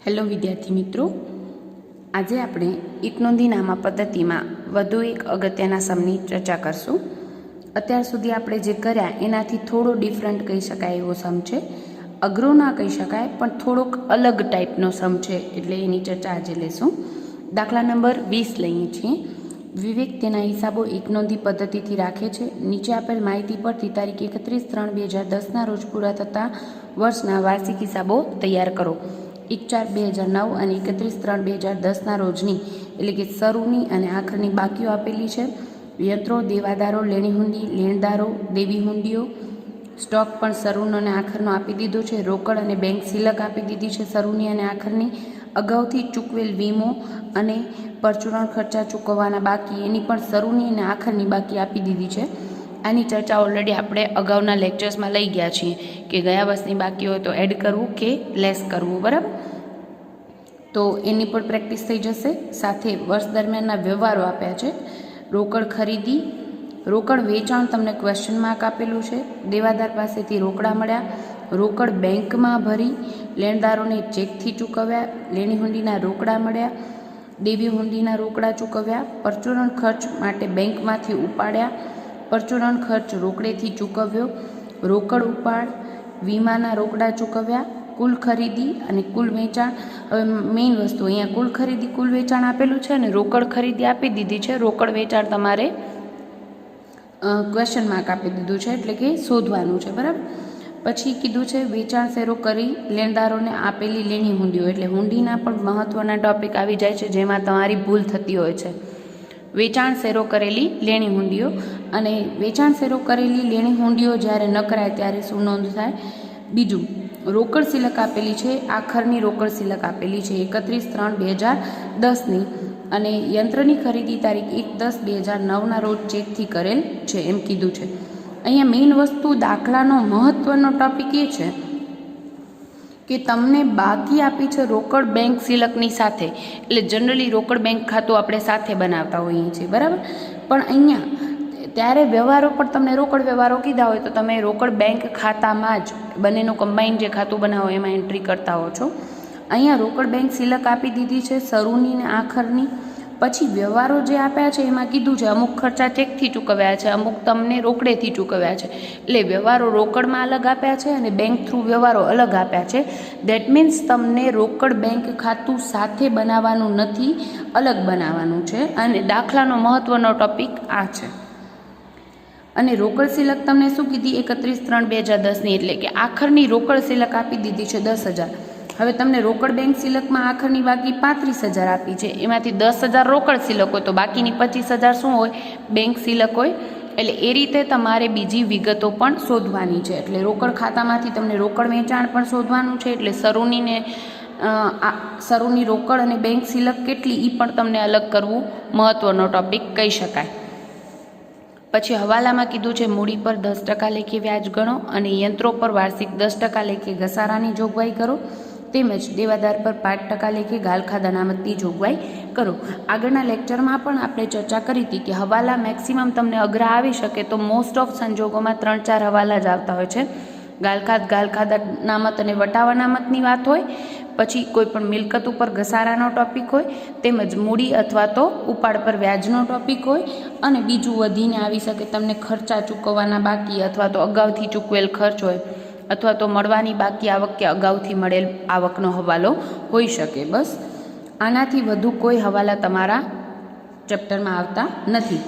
Hello વિદ્યાર્થી મિત્રો, આજે આપણે એક નોંધી નામા પદ્ધતિમાં વધુ એક અગત્યના સમની ચર્ચા કરશું. અત્યાર સુધી આપણે જે કર્યા એનાથી થોડો ડિફરન્ટ કહી શકાય એવો સમ છે. અઘરો ના કહી શકાય પણ થોડોક અલગ ટાઈપનો સમ છે, એટલે એની ચર્ચા આજે લેશું. દાખલા નંબર 20 લઈએ છીએ. વિવેક તેના હિસાબો એક નોંધી પદ્ધતિથી રાખે છે. નીચે આપેલ માહિતી પરથી તારીખ 31/3/2010 રોજ પૂરા થતા વર્ષના વાર્ષિક હિસાબો તૈયાર કરો. 1/4/2009 અને 31/3/2010 રોજની એટલે કે શરૂની અને આખરની બાકીઓ આપેલી છે. યંત્રો, દેવાદારો, લેણી હુંડી, લેણદારો, દેવી હુંડીઓ, સ્ટોક પણ શરૂનો અને આખરનો આપી દીધો છે. રોકડ અને બેંક સિલક આપી દીધી છે શરૂની અને આખરની. અગાઉથી ચૂકવેલ વીમો અને પરચુરણ ખર્ચા ચૂકવવાના બાકી એની પણ શરૂની અને આખરની બાકી આપી દીધી છે. આની ચર્ચા ઓલરેડી આપણે અગાઉના લેક્ચર્સમાં લઈ ગયા છીએ કે ગયા વર્ષની બાકી હોય તો એડ કરવું કે લેસ કરવું, બરાબર. તો એની પણ પ્રેક્ટિસ થઈ જશે. સાથે વર્ષ દરમિયાનના વ્યવહારો આપ્યા છે. રોકડ ખરીદી, રોકડ વેચાણ તમને ક્વેશ્ચન માર્ક આપેલું છે. દેવાદાર પાસેથી રોકડા મળ્યા, રોકડ બેંકમાં ભરી, લેણદારોને ચેકથી ચૂકવ્યા, લેણી હુંડીના રોકડા મળ્યા, દેવી હુંડીના રોકડા ચૂકવ્યા, પરચુરણ ખર્ચ માટે બેંકમાંથી ઉપાડ્યા, પરચુરણ ખર્ચ રોકડેથી ચૂકવ્યો, રોકડ ઉપાડ, વીમાના રોકડા ચૂકવ્યા, કુલ ખરીદી અને કુલ વેચાણ. હવે મેઇન વસ્તુ અહીંયા કુલ ખરીદી કુલ વેચાણ આપેલું છે અને રોકડ ખરીદી આપી દીધી છે. રોકડ વેચાણ તમારે ક્વેશ્ચન માર્ક આપી દીધું છે, એટલે કે શોધવાનું છે, બરાબર. પછી કીધું છે વેચાણ શેરો કરી લેણદારોને આપેલી લેણી હુંડીઓ, એટલે હુંડીના પણ મહત્વના ટોપિક આવી જાય છે જેમાં તમારી ભૂલ થતી હોય છે. વેચાણ શેરો કરેલી લેણી હુંડીઓ, અને વેચાણ શેરો કરેલી લેણી હુંડીઓ જ્યારે ન કરાય ત્યારે શું નોંધ થાય? બીજું, રોકડ સિલક આપેલી છે, આખરની રોકડ સિલક આપેલી છે 31/3/2010ની, અને યંત્રની ખરીદી તારીખ 1/10/2009 રોજ ચેકથી કરેલ છે એમ કીધું છે. અહીંયા મેઇન વસ્તુ દાખલાનો મહત્વનો ટોપિક એ છે કે તમને બાકી આપી છે રોકડ બેંક સિલકની સાથે, એટલે જનરલી રોકડ બેંક ખાતું આપણે સાથે બનાવતા હોઈએ છીએ, બરાબર. પણ અહીંયા ત્યારે વ્યવહારો પણ તમને રોકડ વ્યવહારો કીધા હોય તો તમે રોકડ બેંક ખાતામાં જ બંનેનું કમ્બાઈન જે ખાતું બનાવો એમાં એન્ટ્રી કરતા હો છો. અહીંયા રોકડ બેંક સિલક આપી દીધી છે શરૂની ને આખરની. પછી વ્યવહારો જે આપ્યા છે એમાં કીધું છે અમુક ખર્ચા ચેકથી ચૂકવ્યા છે, અમુક તમને રોકડેથી ચૂકવ્યા છે. એટલે વ્યવહારો રોકડમાં અલગ આપ્યા છે અને બેંક થ્રુ વ્યવહારો અલગ આપ્યા છે. દેટ મીન્સ તમને રોકડ બેંક ખાતું સાથે બનાવવાનું નથી, અલગ બનાવવાનું છે. અને દાખલાનો મહત્વનો ટોપિક આ છે. અને રોકડ સિલક તમને શું કીધી? 31/3/2010ની, એટલે કે આખરની રોકડ સિલક આપી દીધી છે 10,000. હવે તમને રોકડ બેંક સિલકમાં આખરની બાકી 35,000 આપી છે, એમાંથી 10,000 રોકડ સિલક હોય તો બાકીની 25,000 શું હોય? બેંક સિલક હોય. એટલે એ રીતે તમારે બીજી વિગતો પણ શોધવાની છે. એટલે રોકડ ખાતામાંથી તમને રોકડ વેચાણ પણ શોધવાનું છે, એટલે શરૂની રોકડ અને બેંક સિલક કેટલી એ પણ તમને અલગ કરવું મહત્વનો ટોપિક કહી શકાય. પછી હવાલામાં કીધું છે મૂડી પર 10% લેખે વ્યાજ ગણો અને યંત્રો પર વાર્ષિક 10% લેખે ઘસારાની જોગવાઈ કરો, તેમજ દેવાદાર પર 5% લેખે ગાલખાદ અનામતની જોગવાઈ કરો. આગળના લેક્ચરમાં પણ આપણે ચર્ચા કરી હતી કે હવાલા મેક્સિમમ તમને અઘરા આવી શકે તો મોસ્ટ ઓફ સંજોગોમાં 3-4 હવાલા જ આવતા હોય છે. ગાલખાદ અનામત અને વટાવ અનામતની વાત હોય, પછી કોઈ પણ મિલકત ઉપર ઘસારાનો ટોપિક હોય, તેમજ મૂડી અથવા તો ઉપાડ પર વ્યાજનો ટોપિક હોય, અને બીજું વધીને આવી શકે તમને ખર્ચા ચૂકવવાના બાકી અથવા તો અગાઉથી ચૂકવેલ ખર્ચ હોય, અથવા તો મળવાની બાકી આવક કે અગાઉથી મળેલ આવકનો હવાલો હોઈ શકે. બસ આનાથી વધુ કોઈ હવાલા તમારા ચેપ્ટરમાં આવતા નથી.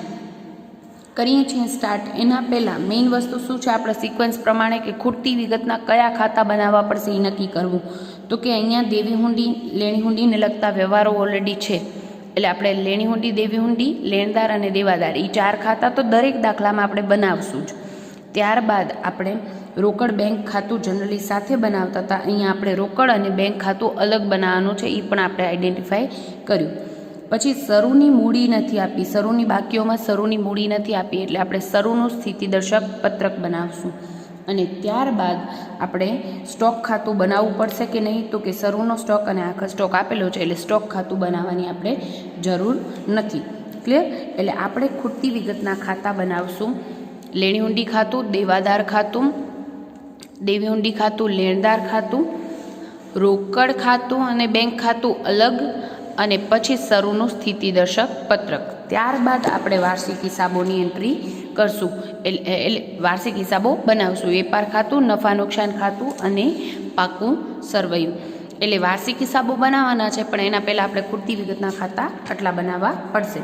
કરીએ છીએ સ્ટાર્ટ. એના પહેલાં મેઇન વસ્તુ શું છે? આપણે સિક્વન્સ પ્રમાણે કે ખૂટતી વિગતના કયા ખાતા બનાવવા પડશે એ નક્કી કરવું. તો કે અહીંયા દેવી હુંડી, લેણી હુંડીને લગતા વ્યવહારો ઓલરેડી છે, એટલે આપણે લેણી હુંડી, દેવી હુંડી, લેણદાર અને દેવાદાર એ 4 ખાતા તો દરેક દાખલામાં આપણે બનાવશું જ. ત્યારબાદ આપણે રોકડ બેંક ખાતું જનરલી સાથે બનાવતા હતા, અહીંયા આપણે રોકડ અને બેંક ખાતું અલગ બનાવવાનું છે, એ પણ આપણે આઈડેન્ટિફાઈ કર્યું. પછી શરૂની મૂડી નથી આપી, શરૂની બાકીઓમાં શરૂની મૂડી નથી આપી, એટલે આપણે શરૂનું સ્થિતિદર્શક પત્રક બનાવશું. અને ત્યારબાદ આપણે સ્ટોક ખાતું બનાવવું પડશે કે નહીં? તો કે શરૂનો સ્ટોક અને આખો સ્ટોક આપેલો છે, એટલે સ્ટોક ખાતું બનાવવાની આપણે જરૂર નથી. ક્લિયર? એટલે આપણે ખૂટતી વિગતના ખાતા બનાવશું. લેણી હુંડી ખાતું, દેવાદાર ખાતું, દેવી હુંડી ખાતું, લેણદાર ખાતું, રોકડ ખાતું અને બેંક ખાતું અલગ અને પછી શરૂનું સ્થિતિદર્શક પત્રક. ત્યારબાદ આપણે વાર્ષિક હિસાબોની એન્ટ્રી કરશું, એટલે વાર્ષિક હિસાબો બનાવશું. વેપાર ખાતું, નફા નુકસાન ખાતું અને પાકું સરવૈયું. એટલે વાર્ષિક હિસાબો બનાવવાના છે, પણ એના પહેલાં આપણે ખૂટતી વિગતના ખાતા આટલા બનાવવા પડશે.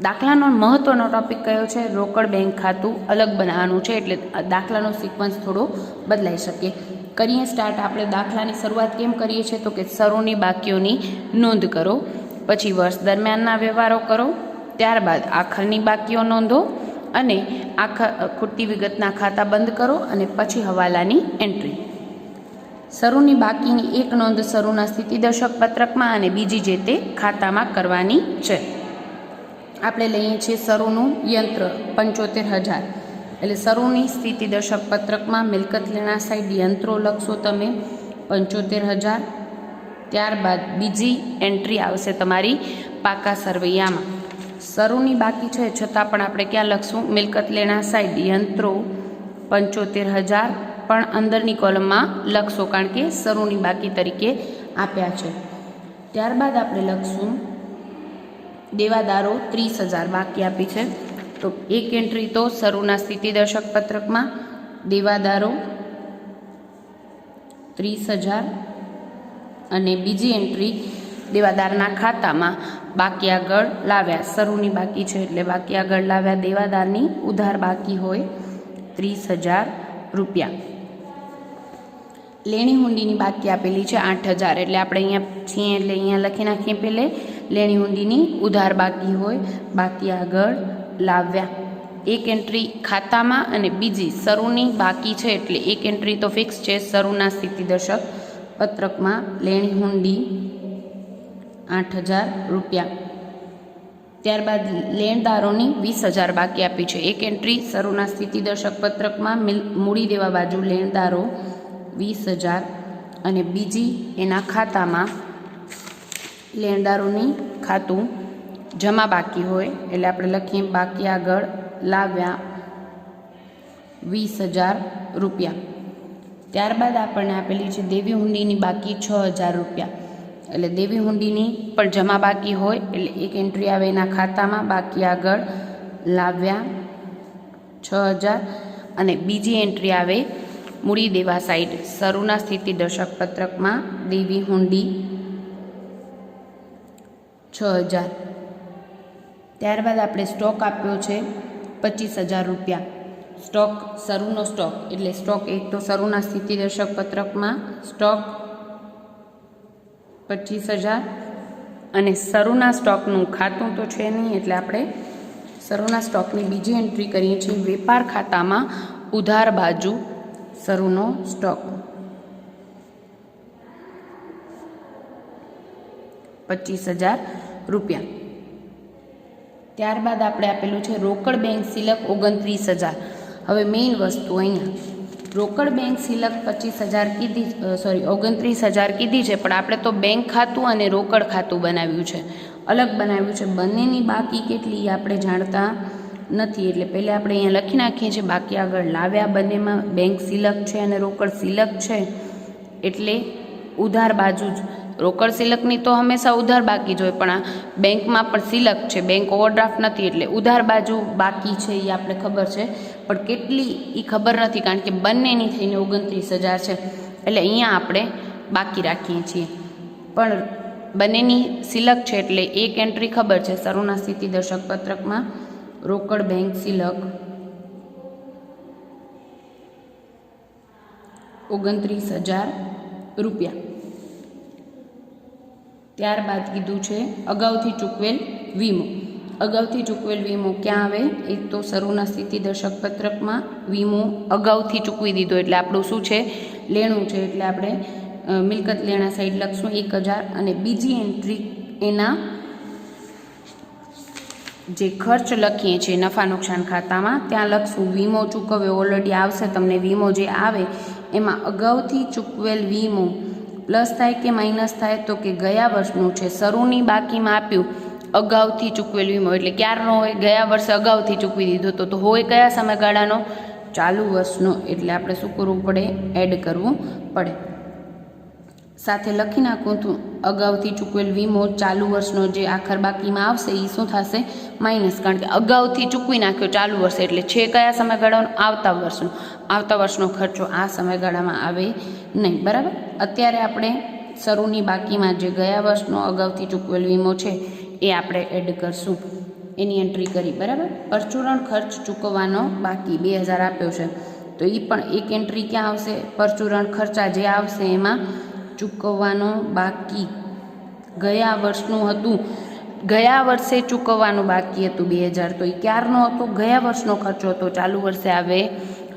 દાખલાનો મહત્ત્વનો ટોપિક કયો છે? રોકડ બેંક ખાતું અલગ બનાવવાનું છે, એટલે દાખલાનો સિક્વન્સ થોડો બદલાઈ શકે. કરીએ સ્ટાર્ટ. આપણે દાખલાની શરૂઆત કેમ કરીએ છીએ? તો કે શરૂની બાકીઓની નોંધ કરો, પછી વર્ષ દરમિયાનના વ્યવહારો કરો, ત્યારબાદ આખરની બાકીઓ નોંધો અને ખૂટતી વિગતના ખાતા બંધ કરો અને પછી હવાલાની એન્ટ્રી. શરૂની બાકીની એક નોંધ શરૂના સ્થિતિદર્શક પત્રકમાં અને બીજી જે તે ખાતામાં કરવાની છે. આપણે લઈએ છીએ શરૂનું યંત્ર 75,000, એટલે શરૂની સ્થિતિદર્શક પત્રકમાં મિલકત લેણા સાઈડ યંત્રો લખશો તમે 75,000. ત્યારબાદ બીજી એન્ટ્રી આવશે તમારી પાકા સરવૈયામાં. શરૂની બાકી છે છતાં પણ આપણે ક્યાં લખશું? મિલકત લેણા સાઈડ યંત્રો 75,000, પણ અંદરની કોલમમાં લખશો કારણ કે શરૂની બાકી તરીકે આપ્યા છે. ત્યારબાદ આપણે લખશું દેવાદારો 30,000 બાકી આપી છે, તો એક એન્ટ્રી તો શરૂના સ્થિતિદર્શક પત્રકમાં દેવાદારો 30,000 અને બીજી એન્ટ્રી દેવાદારના ખાતામાં બાકી આગળ લાવ્યા. શરૂની બાકી છે એટલે બાકી આગળ લાવ્યા દેવાદારની ઉધાર બાકી હોય 30,000 રૂપિયા. લેણી હુંડીની બાકી આપેલી છે 8,000, એટલે આપણે અહીંયા છીએ એટલે અહીંયા લખી નાખીએ. પહેલે લેણી હુંડીની ઉધાર બાકી હોય, બાકી આગળ લાવ્યા. એક એન્ટ્રી ખાતામાં અને બીજી શરૂની બાકી છે, એટલે એક એન્ટ્રી તો ફિક્સ છે શરૂના સ્થિતિદર્શક પત્રકમાં લેણી હુંડી 8,000 રૂપિયા. ત્યારબાદ લેણદારોની 20,000 બાકી આપી છે. એક એન્ટ્રી શરૂના સ્થિતિદર્શક પત્રકમાં મૂડી દેવા બાજુ લેણદારો 20,000 અને બીજી એના ખાતામાં લેણદારોની ખાતું જમા બાકી હોય એટલે આપણે લખીએ બાકી આગળ લાવ્યા 20,000 રૂપિયા. ત્યારબાદ આપણને આપેલી છે દેવી હુંડીની બાકી 6,000 રૂપિયા, એટલે દેવી હુંડીની પણ જમા બાકી હોય એટલે એક એન્ટ્રી આવે એના ખાતામાં બાકી આગળ લાવ્યા 6,000 અને બીજી એન્ટ્રી આવે મૂડી દેવા સાઈડ શરૂના સ્થિતિદર્શક પત્રકમાં દેવી હુંડી 6,000. ત્યારબાદ આપણે સ્ટોક આપ્યો છે 25,000 રૂપિયા. સ્ટોક શરૂનો સ્ટોક એટલે સ્ટોક એક તો શરૂના સ્થિતિદર્શક પત્રકમાં સ્ટોક 25,000 અને શરૂના સ્ટોકનું ખાતું તો છે નહીં એટલે આપણે શરૂના સ્ટોકની બીજી એન્ટ્રી કરીએ છીએ વેપાર ખાતામાં ઉધાર બાજુ શરૂનો સ્ટોક 25,000 રૂપિયા. ત્યારબાદ આપણે આપેલું છે રોકડ બેંક સિલક 29,000. હવે મેઇન વસ્તુ અહીંયા રોકડ બેંક સિલક 25,000 કીધી, 29,000 કીધી છે, પણ આપણે તો બેંક ખાતું અને રોકડ ખાતું બનાવ્યું છે, અલગ બનાવ્યું છે. બંનેની બાકી કેટલી આપણે જાણતા નથી, એટલે પહેલાં આપણે અહીંયા લખી નાખીએ છીએ બાકી આગળ લાવ્યા. બંનેમાં બેંક સિલક છે અને રોકડ સિલક છે એટલે ઉધાર બાજુ જ રોકડ સિલકની તો હંમેશા ઉધાર બાકી જ હોય, પણ આ બેંકમાં પણ સિલક છે, બેંક ઓવરડ્રાફ્ટ નથી એટલે ઉધાર બાજુ બાકી છે એ આપણે ખબર છે, પણ કેટલી એ ખબર નથી કારણ કે બંનેની થઈને 29,000 છે એટલે અહીંયા આપણે બાકી રાખીએ છીએ. પણ બંનેની સિલક છે એટલે એક એન્ટ્રી ખબર છે શરૂના સ્થિતિદર્શક પત્રકમાં રોકડ બેંક સિલક 29,000 રૂપિયા. ત્યારબાદ કીધું છે અગાઉથી ચૂકવેલ વીમો. અગાઉથી ચૂકવેલ વીમો ક્યાં આવે? એક તો શરૂના સ્થિતિદર્શક પત્રકમાં વીમો અગાઉથી ચૂકવી દીધો એટલે આપણું શું છે? લેણું છે, એટલે આપણે મિલકત લેણા સાઈડ લખશું 1,000 અને બીજી એન્ટ્રી એના જે ખર્ચ લખીએ છીએ નફા નુકસાન ખાતામાં ત્યાં લખશું વીમો ચૂકવ્યો. ઓલરેડી આવશે તમને વીમો જે આવે એમાં અગાઉથી ચૂકવેલ વીમો પ્લસ થાય કે માઇનસ થાય? તો કે ગયા વર્ષનું છે, શરૂની બાકીમાં આપ્યું અગાઉથી ચૂકવેલ વીમો એટલે ક્યારનો હોય? ગયા વર્ષે અગાઉથી ચૂકવી દીધો તો હોય કયા સમયગાળાનો? ચાલુ વર્ષનો, એટલે આપણે શું કરવું પડે? એડ કરવું પડે. સાથે લખી નાખું તો અગાઉથી ચૂકવેલ વીમો ચાલુ વર્ષનો જે આખર બાકીમાં આવશે એ શું થશે? માઇનસ, કારણ કે અગાઉથી ચૂકવી નાખ્યો ચાલુ વર્ષે, એટલે છે કયા સમયગાળાનો? આવતા વર્ષનો. આવતા વર્ષનો ખર્ચો આ સમયગાળામાં આવે નહીં. બરાબર. અત્યારે આપણે શરૂની બાકીમાં જે ગયા વર્ષનો અગાઉથી ચૂકવેલ વીમો છે એ આપણે એડ કરશું, એની એન્ટ્રી કરી. બરાબર. પરચુરણ ખર્ચ ચૂકવવાનો બાકી 2000 આપ્યો છે તો એ પણ એક એન્ટ્રી ક્યાં આવશે? પરચુરણ ખર્ચા જે આવશે એમાં ચૂકવવાનો બાકી ગયા વર્ષનું હતું, ગયા વર્ષે ચૂકવવાનું બાકી હતું 2000, તો એ ક્યારનો હતો? ગયા વર્ષનો ખર્ચો હતો, ચાલુ વર્ષે આવે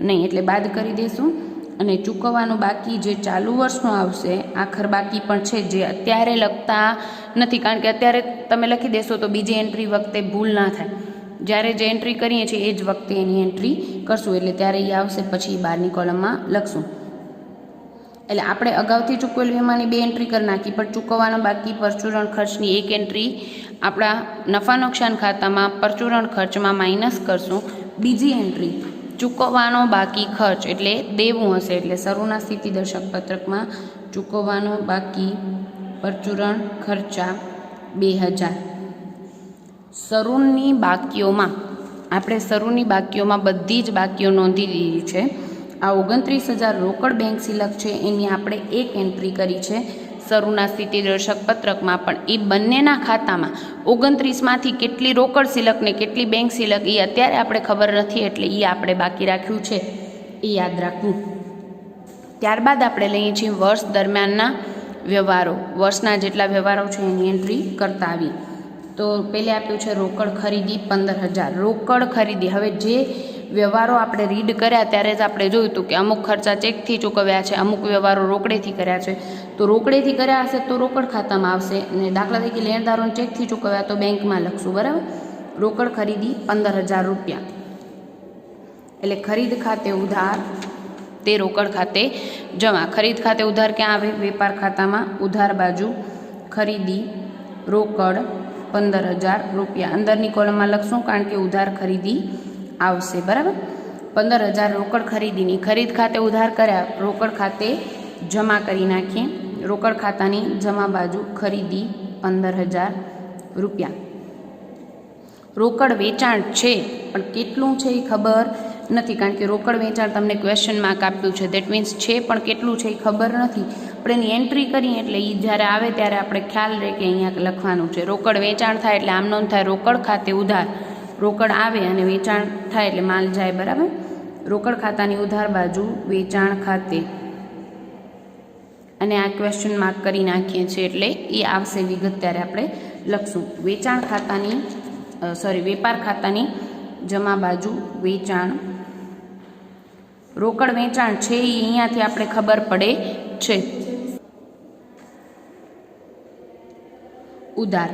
નહીં, એટલે બાદ કરી દઈશું. અને ચૂકવવાનું બાકી જે ચાલુ વર્ષનો આવશે, આખર બાકી પણ છે જે અત્યારે લખતા નથી, કારણ કે અત્યારે તમે લખી દેશો તો બીજી એન્ટ્રી વખતે ભૂલ ના થાય. જ્યારે જે એન્ટ્રી કરીએ છીએ એ જ વખતે એની એન્ટ્રી કરશું, એટલે ત્યારે એ આવશે, પછી બહારની કોલમમાં લખશું. એટલે આપણે અગાઉથી ચૂકવેલ વીમાની 2 એન્ટ્રી કરી નાખી, પણ ચૂકવવાના બાકી પરચુરણ ખર્ચની 1 એન્ટ્રી આપણા નફા નુકસાન ખાતામાં પરચુરણ ખર્ચમાં માઇનસ કરશું. બીજી એન્ટ્રી ચૂકવવાનો બાકી ખર્ચ એટલે દેવું હશે, એટલે શરૂના સ્થિતિ દર્શક પત્રકમાં ચૂકવવાનો બાકી પરચુરણ ખર્ચા 2000. શરૂની બાકીઓમાં આપણે શરૂની બાકીઓમાં બધી જ બાકીઓ નોંધી દીધી છે. આ 29,000 રોકડ બેંક સિલક છે, એની આપણે 1 એન્ટ્રી કરી છે શરૂના સ્થિતિ દર્શક પત્રકમાં, પણ એ બંનેના ખાતામાં 29માંથી કેટલી રોકડ સિલક ને કેટલી બેંક સિલક એ અત્યારે આપણે ખબર નથી, એટલે એ આપણે બાકી રાખ્યું છે, એ યાદ રાખવું. ત્યારબાદ આપણે લઈએ છીએ વર્ષ દરમિયાનના વ્યવહારો. વર્ષના જેટલા વ્યવહારો છે એની એન્ટ્રી કરતા આવી. તો પહેલે આપ્યું છે રોકડ ખરીદી 15,000. રોકડ ખરીદી, હવે જે વ્યવહારો આપણે રીડ કર્યા ત્યારે જ આપણે જોયું હતું કે અમુક ખર્ચા ચેકથી ચૂકવ્યા છે, અમુક વ્યવહારો રોકડેથી કર્યા છે. તો રોકડેથી કર્યા હશે તો રોકડ ખાતામાં આવશે, અને દાખલા તરીકે લેણદારોને ચેકથી ચૂકવ્યા તો બેંકમાં લખશું. બરાબર. રોકડ ખરીદી 15,000 રૂપિયા, એટલે ખરીદ ખાતે ઉધાર તે રોકડ ખાતે જમા. ખરીદ ખાતે ઉધાર ક્યાં આવે? વેપાર ખાતામાં. ઉધાર બાજુ ખરીદી રોકડ 15,000 રૂપિયા અંદરની કોલમમાં લખશું, કારણ કે ઉધાર ખરીદી આવશે. બરાબર. 15,000 રોકડ ખરીદીની ખરીદ ખાતે ઉધાર કર્યા, રોકડ ખાતે જમા કરી નાખીએ. રોકડ ખાતાની જમા બાજુ ખરીદી 15,000 રૂપિયા. રોકડ વેચાણ છે પણ કેટલું છે એ ખબર નથી, કારણ કે રોકડ વેચાણ તમને ક્વેશ્ચન માર્ક આપ્યું છે, દેટ મીન્સ છે પણ કેટલું છે એ ખબર નથી. આપણે એની એન્ટ્રી કરીએ એટલે એ જ્યારે આવે ત્યારે આપણે ખ્યાલ રહે કે અહીંયા લખવાનું છે. રોકડ વેચાણ થાય એટલે આમ નોંધ થાય રોકડ ખાતે ઉધાર. રોકડ આવે અને વેચાણ થાય એટલે માલ જાય. બરાબર. રોકડ ખાતાની ઉધાર બાજુ વેચાણ ખાતે, અને આ ક્વેશ્ચન માર્ક કરી નાખીએ છીએ એટલે એ આવશે વિગત ત્યારે આપણે લખશું. વેચાણ ખાતાની વેપાર ખાતાની જમા બાજુ વેચાણ. રોકડ વેચાણ છે એ અહીંયાથી આપણે ખબર પડે છે. ઉધાર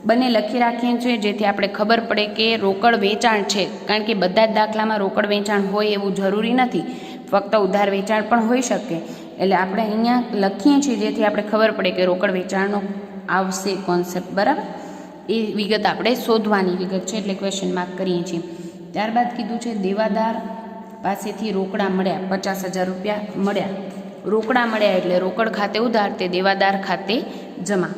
બંને લખી રાખીએ છીએ જેથી આપણે ખબર પડે કે રોકડ વેચાણ છે, કારણ કે બધા જ દાખલામાં રોકડ વેચાણ હોય એવું જરૂરી નથી, ફક્ત ઉધાર વેચાણ પણ હોઈ શકે. એટલે આપણે અહીંયા લખીએ છીએ જેથી આપણે ખબર પડે કે રોકડ વેચાણનો આવશે કોન્સેપ્ટ. બરાબર. એ વિગત આપણે શોધવાની વિગત છે એટલે ક્વેશ્ચન માર્ક કરીએ છીએ. ત્યારબાદ કીધું છે દેવાદાર પાસેથી રોકડા મળ્યા 50,000 રૂપિયા મળ્યા. રોકડા મળ્યા એટલે રોકડ ખાતે ઉધાર, તે દેવાદાર ખાતે જમા.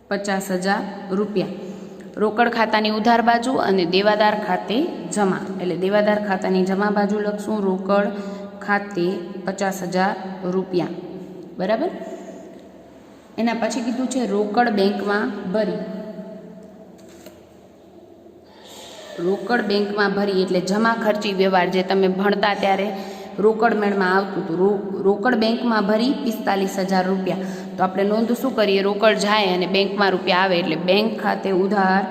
50,000 રૂપિયા રોકડ ખાતાની ઉધાર બાજુ અને દેવાદાર ખાતે જમા, એટલે દેવાદાર ખાતાની જમા બાજુ લખશું રોકડ ખાતે 50,000 રૂપિયા. બરાબર. એના પછી કીધું છે રોકડ બેંકમાં ભરી. રોકડ બેંકમાં ભરી એટલે જમા ખર્ચી વ્યવહાર, જે તમે ભણતા ત્યારે રોકડ મેળમાં આવતું હતું. રોકડ બેંકમાં ભરી 45,000 રૂપિયા. તો આપણે નોંધ શું કરીએ? રોકડ જાય અને બેંકમાં રૂપિયા આવે એટલે બેંક ખાતે ઉધાર,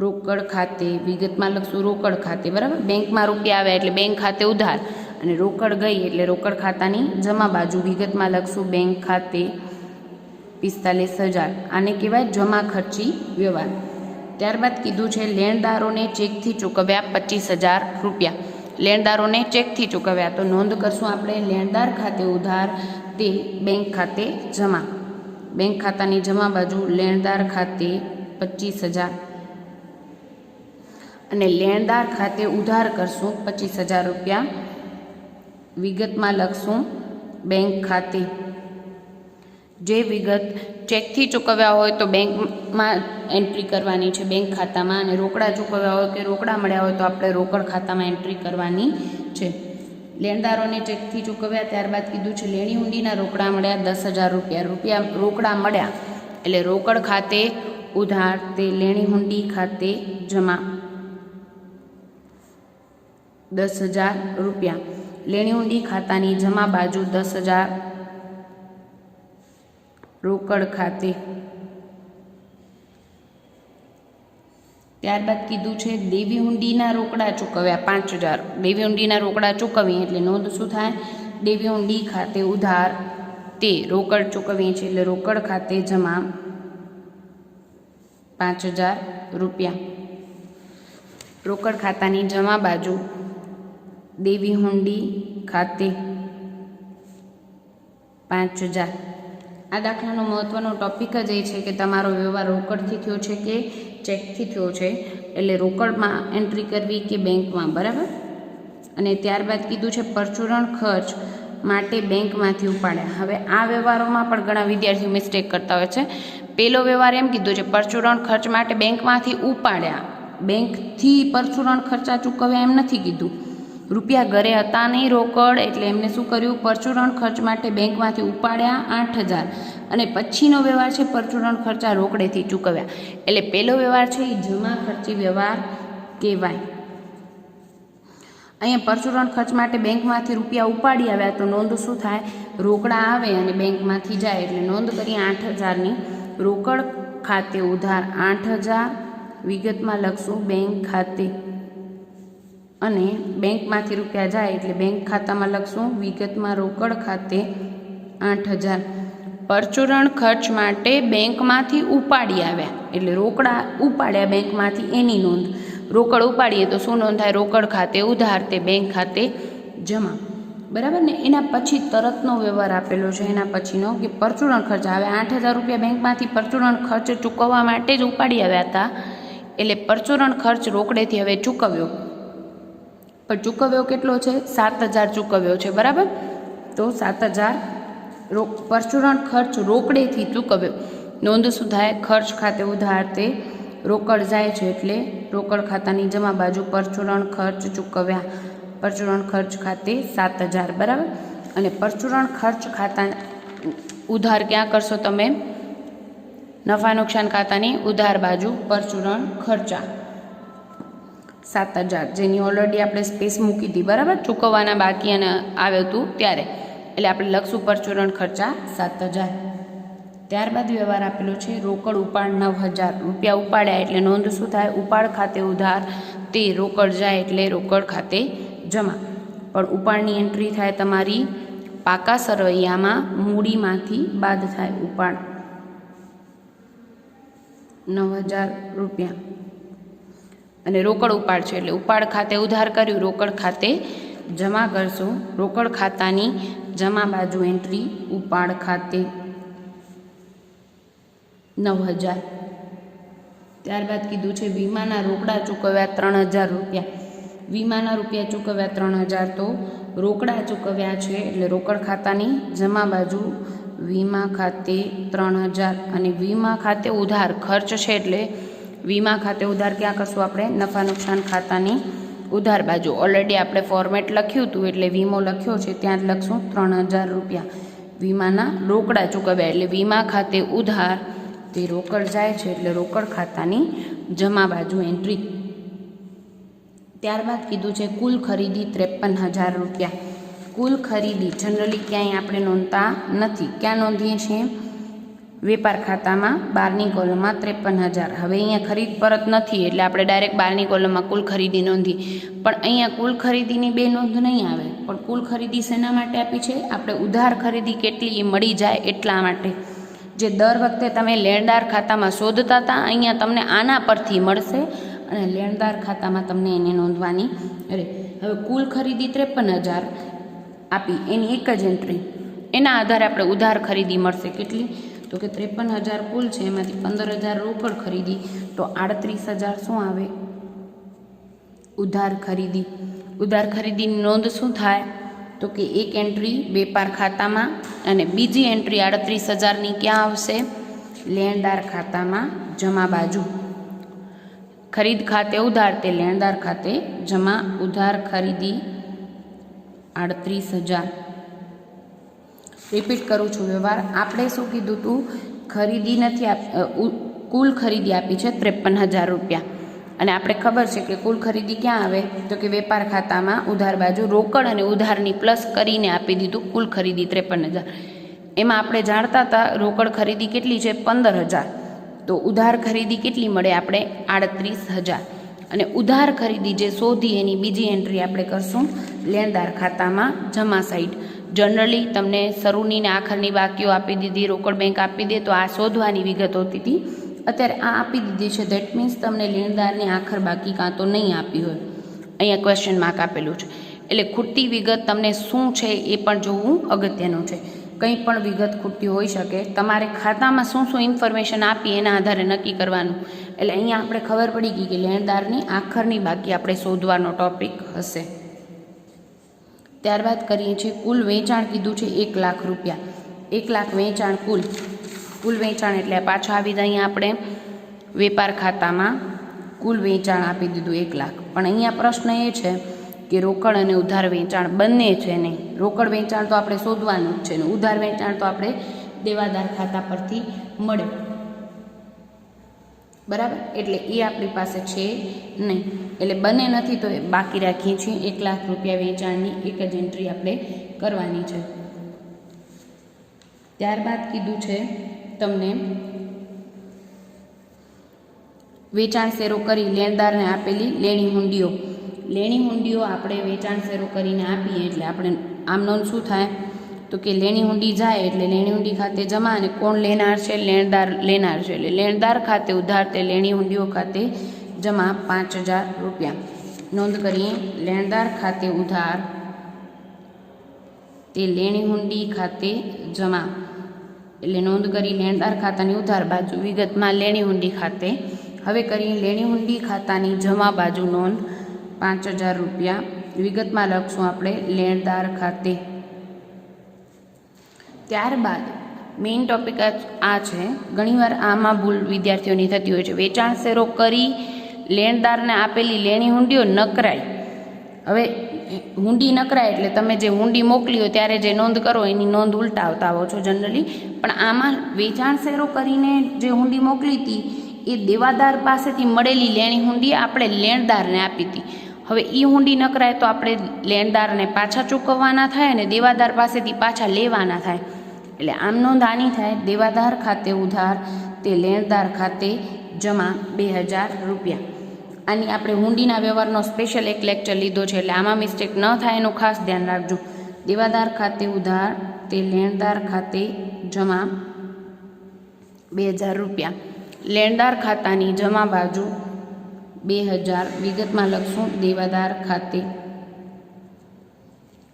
રોકડ ખાતે વિગતમાં લખશું રોકડ ખાતે. બરાબર. બેંકમાં રૂપિયા આવે એટલે બેંક ખાતે ઉધાર, અને રોકડ ગઈ એટલે રોકડ ખાતાની જમા બાજુ વિગતમાં લખશું બેંક ખાતે 45,000. આને કહેવાય જમા ખર્ચી વ્યવહાર. ત્યારબાદ કીધું છે લેણદારોને ચેકથી ચૂકવ્યા 25,000 રૂપિયા. લેણદારોને ચેકથી ચૂકવ્યા તો નોંધ કરશું આપણે લેણદાર ખાતે ઉધાર, તે બેંક ખાતે જમા. બેંક ખાતાની જમા બાજુ લેણદાર ખાતે 25,000 અને લેણદાર ખાતે ઉધાર કરશું 25,000 રૂપિયા વિગતમાં લખશું બેંક ખાતે. જે વિગત ચેકથી ચૂકવ્યા હોય તો બેંકમાં એન્ટ્રી કરવાની છે બેંક ખાતામાં, અને રોકડા ચૂકવ્યા હોય કે રોકડા મળ્યા હોય તો આપણે રોકડ ખાતામાં એન્ટ્રી કરવાની છે. લેણદારોને ચેકથી ચૂકવ્યા, ત્યારબાદ કીધું છે લેણી હુંડીના રોકડા મળ્યા 10,000 રૂપિયા રોકડા મળ્યા એટલે રોકડ ખાતે ઉધાર, તે લેણી હુંડી ખાતે જમા 10,000 રૂપિયા. લેણી હુંડી ખાતાની જમા બાજુ 10,000 રોકડ ખાતે. ત્યારબાદ કીધું છે દેવી હુંડીના રોકડા ચૂકવ્યા 5,000. દેવી હુંડીના રોકડા ચૂકવીએ એટલે નોંધ શું થાય? દેવી હુંડી ખાતે ઉધાર, તે રોકડ ચૂકવીએ છીએ એટલે રોકડ ખાતે જમા 5,000 રૂપિયા. રોકડ ખાતાની જમા બાજુ દેવી હુંડી ખાતે 5,000. આ દાખલાનો મહત્વનો ટોપિક જ એ છે કે તમારો વ્યવહાર રોકડથી થયો છે કે ચેકથી થયો છે, એટલે રોકડમાં એન્ટ્રી કરવી કે બેંકમાં, બરાબર. અને ત્યારબાદ કીધું છે પરચુરણ ખર્ચ માટે બેંકમાંથી ઉપાડ્યા. હવે આ વ્યવહારોમાં પણ ઘણા વિદ્યાર્થીઓ મિસ્ટેક કરતા હોય છે. પહેલો વ્યવહાર એમ કીધું છે પરચુરણ ખર્ચ માટે બેંકમાંથી ઉપાડ્યા, બેંકથી પરચુરણ ખર્ચા ચૂકવ્યા એમ નથી કીધું. રૂપિયા ઘરે હતા નહીં રોકડ, એટલે એમને શું કર્યું? પરચુરણ ખર્ચ માટે બેંકમાંથી ઉપાડ્યા 8,000, અને પછીનો વ્યવહાર છે પરચુરણ ખર્ચા રોકડેથી ચૂકવ્યા. એટલે પહેલો વ્યવહાર છે એ જમા ખર્ચી વ્યવહાર કહેવાય. અહીંયા પરચુરણ ખર્ચ માટે બેંકમાંથી રૂપિયા ઉપાડી આવ્યા તો નોંધ શું થાય? રોકડા આવે અને બેંકમાંથી જાય એટલે નોંધ કરીએ 8,000ની. રોકડ ખાતે ઉધાર 8,000, વિગતમાં લખશું બેંક ખાતે, અને બેંકમાંથી રૂપિયા જાય એટલે બેંક ખાતામાં લખશું વિગતમાં રોકડ ખાતે 8,000. પરચુરણ ખર્ચ માટે બેંકમાંથી ઉપાડી આવ્યા એટલે રોકડા ઉપાડ્યા બેંકમાંથી એની નોંધ. રોકડ ઉપાડીએ તો શું નોંધ થાય? રોકડ ખાતે ઉધાર, તે બેંક ખાતે જમા, બરાબર ને. એના પછી તરતનો વ્યવહાર આપેલો છે, એના પછીનો કે પરચુરણ ખર્ચ. હવે 8,000 રૂપિયા બેંકમાંથી પરચુરણ ખર્ચ ચૂકવવા માટે જ ઉપાડી આવ્યા હતા, એટલે પરચુરણ ખર્ચ રોકડેથી હવે ચૂકવ્યો. પણ ચૂકવ્યો કેટલો છે? 7,000 ચૂકવ્યો છે, બરાબર. તો 7,000 પરચુરણ ખર્ચ રોકડેથી ચૂકવ્યો. નોંધ શું થાય? ખર્ચ ખાતે ઉધાર, તે રોકડ જાય છે એટલે રોકડ ખાતાની જમા બાજુ પરચુરણ ખર્ચ ચૂકવ્યા. પરચુરણ ખર્ચ ખાતે 7,000, બરાબર. અને પરચુરણ ખર્ચ ખાતા ઉધાર ક્યાં કરશો તમે? નફા નુકસાન ખાતાની ઉધાર બાજુ પરચુરણ ખર્ચા 7,000, જેની ઓલરેડી આપણે સ્પેસ મૂકી હતી, બરાબર. ચૂકવવાના બાકી અને આવ્યું હતું ત્યારે, એટલે આપણે લખશું પરચુરણ ખર્ચા 7,000. ત્યારબાદ વ્યવહાર આપેલો છે રોકડ ઉપાડ 9,000 રૂપિયા ઉપાડ્યા એટલે નોંધ શું થાય? ઉપાડ ખાતે ઉધાર, તે રોકડ જાય એટલે રોકડ ખાતે જમા. પણ ઉપાડની એન્ટ્રી થાય તમારી પાકા સરવૈયામાં, મૂડીમાંથી બાદ થાય. ઉપાડ 9,000 રૂપિયા, અને રોકડ ઉપાડ છે એટલે ઉપાડ ખાતે ઉધાર કર્યું, રોકડ ખાતે જમા કરશું. રોકડ ખાતાની જમા બાજુ એન્ટ્રી ઉપાડ ખાતે 9,000. ત્યારબાદ કીધું છે વીમાના રોકડા ચૂકવ્યા 3,000 રૂપિયા. વીમાના રૂપિયા ચૂકવ્યા 3,000, તો રોકડા ચૂકવ્યા છે એટલે રોકડ ખાતાની જમા બાજુ વીમા ખાતે 3,000, અને વીમા ખાતે ઉધાર ખર્ચ છે એટલે વીમા ખાતે ઉધાર ક્યાં કરશું આપણે? નફા નુકસાન ખાતાની ઉધાર બાજુ. ઓલરેડી આપણે ફોર્મેટ લખ્યું હતું એટલે વીમો લખ્યો છે ત્યાં જ લખશું 3,000 રૂપિયા. વીમાના રોકડા ચૂકવ્યા એટલે વીમા ખાતે ઉધાર, તે રોકડ જાય છે એટલે રોકડ ખાતાની જમા બાજુ એન્ટ્રી. ત્યારબાદ કીધું છે કુલ ખરીદી 53,000 રૂપિયા. કુલ ખરીદી જનરલી ક્યાંય આપણે નોંધતા નથી. ક્યાં નોંધીએ છીએ? વેપાર ખાતામાં 12ની કોલમમાં 53,000. હવે અહીંયા ખરીદ પરત નથી એટલે આપણે ડાયરેક્ટ 12ની કોલમમાં કુલ ખરીદી નોંધી. પણ અહીંયા કુલ ખરીદીની બે નોંધ નહીં આવે. પણ કુલ ખરીદી શેના માટે આપી છે? આપણે ઉધાર ખરીદી કેટલી એ મળી જાય એટલા માટે. જે દર વખતે તમે લેણદાર ખાતામાં શોધતા હતા, અહીંયા તમને આના પરથી મળશે અને લેણદાર ખાતામાં તમને એને નોંધવાની રહે. હવે કુલ ખરીદી 53,000 આપી, એની એક જ એન્ટ્રી. એના આધારે આપણે ઉધાર ખરીદી મળશે. કેટલી? તો કે 53,000 કુલ છે, એમાંથી 15,000 રોકડ ખરીદી, તો 38,000 શું આવે? ઉધાર ખરીદી. ઉધાર ખરીદીની નોંધ શું થાય? તો કે એક એન્ટ્રી વેપાર ખાતામાં અને બીજી એન્ટ્રી 38,000ની ક્યાં આવશે? લેણદાર ખાતામાં જમા બાજુ. ખરીદ ખાતે ઉધાર તે લેણદાર ખાતે જમા. ઉધાર ખરીદી 38,000. રિપીટ કરું છું વ્યવહાર. આપણે શું કીધું હતું? ખરીદી નથી કુલ ખરીદી આપી છે 53,000 રૂપિયા અને આપણે ખબર છે કે કુલ ખરીદી ક્યાં આવે? તો કે વેપાર ખાતામાં ઉધાર બાજુ રોકડ અને ઉધારની પ્લસ કરીને આપી દીધું કુલ ખરીદી 53,000. એમાં આપણે જાણતા હતા રોકડ ખરીદી કેટલી છે? 15,000. તો ઉધાર ખરીદી કેટલી મળે આપણે? 38,000. અને ઉધાર ખરીદી જે શોધી એની બીજી એન્ટ્રી આપણે કરશું લેણદાર ખાતામાં જમા સાઈડ. જનરલી તમને શરૂની ને આખરની બાકીઓ આપી દીધી, રોકડ બેંક આપી દે તો આ શોધવાની વિગત હોતી હતી. અત્યારે આ આપી દીધી છે, દેટ મીન્સ તમને લેણદારની આખર બાકી કાં તો નહીં આપી હોય. અહીંયા ક્વેશ્ચન માર્ક આપેલું છે એટલે ખૂટતી વિગત તમને શું છે એ પણ જોવું અગત્યનું છે. કંઈ પણ વિગત ખૂટતી હોઈ શકે. તમારે ખાતામાં શું શું ઇન્ફોર્મેશન આપી એના આધારે નક્કી કરવાનું. એટલે અહીંયા આપણે ખબર પડી ગઈ કે લેણદારની આખરની બાકી આપણે શોધવાનો ટોપિક હશે. ત્યારબાદ કરીએ છીએ કુલ વેચાણ કીધું છે 1 લાખ રૂપિયા. 1 લાખ વેચાણ કુલ વેચાણ એટલે પાછા આવી જાય અહીંયા આપણે વેપાર ખાતામાં કુલ વેચાણ આપી દીધું 1 લાખ. પણ અહીંયા પ્રશ્ન એ છે કે રોકડ અને ઉધાર વેચાણ બંને છે નહીં. રોકડ વેચાણ તો આપણે શોધવાનું જ છે ને ઉધાર વેચાણ તો આપણે દેવાદાર ખાતા પરથી મળે. બરાબર, એટલે એ આપણી પાસે છે નહીં. એટલે બંને નથી તો બાકી રાખીએ છીએ 1 લાખ રૂપિયા વેચાણની એક જ એન્ટ્રી આપણે કરવાની છે. ત્યારબાદ કીધું છે તમને વેચાણ શેરો કરી લેણદારને આપેલી લેણી હુંડીઓ. લેણી હુંડીઓ આપણે વેચાણ શેરો કરીને આપીએ એટલે આપણે આમ નોંધ શું થાય? તો કે લેણી હુંડી જાય એટલે લેણી હુંડી ખાતે જમા અને કોણ લેનાર છે? લેણદાર લેનાર છે. એટલે લેણદાર ખાતે ઉધાર તે લેણી હુંડીઓ ખાતે જમા 5,000 રૂપિયા. નોંધ કરીએ લેણદાર ખાતે ઉધાર તે લેણી હુંડી ખાતે જમા. એટલે નોંધ કરી લેણદાર ખાતાની ઉધાર બાજુ વિગતમાં લેણી હુંડી ખાતે. હવે કરીએ લેણી હુંડી ખાતાની જમા બાજુ નોંધ 5,000 રૂપિયા. વિગતમાં લખશું આપણે લેણદાર ખાતે. ત્યારબાદ મેઇન ટોપિક આ છે. ઘણીવાર આમાં ભૂલ વિદ્યાર્થીઓની થતી હોય છે. વેચાણ શેરો કરી લેણદારને આપેલી લેણી હુંડીઓ નકરાય. હવે હુંડી નકરાય એટલે તમે જે હુંડી મોકલી હોય ત્યારે જે નોંધ કરો એની નોંધ ઉલટાવતા આવો છો જનરલી. પણ આમાં વેચાણ શેરો કરીને જે હુંડી મોકલી હતી એ દેવાદાર પાસેથી મળેલી લેણી હુંડી આપણે લેણદારને આપી હતી. હવે એ હુંડી નકરાય તો આપણે લેણદારને પાછા ચૂકવવાના થાય અને દેવાદાર પાસેથી પાછા લેવાના થાય. એટલે આમ નોંધ આની થાય દેવાદાર ખાતે ઉધાર તે લેણદાર ખાતે જમા 2,000 રૂપિયા. આની આપણે હુંડીના વ્યવહારનો સ્પેશિયલ એક લેક્ચર લીધો છે એટલે આમાં મિસ્ટેક ન થાય એનું ખાસ ધ્યાન રાખજો. દેવાદાર ખાતે ઉધાર તે લેણદાર ખાતે જમા 2,000 રૂપિયા. લેણદાર ખાતાની જમા બાજુ 2,000 વિગતમાં લખશું દેવાદાર ખાતે.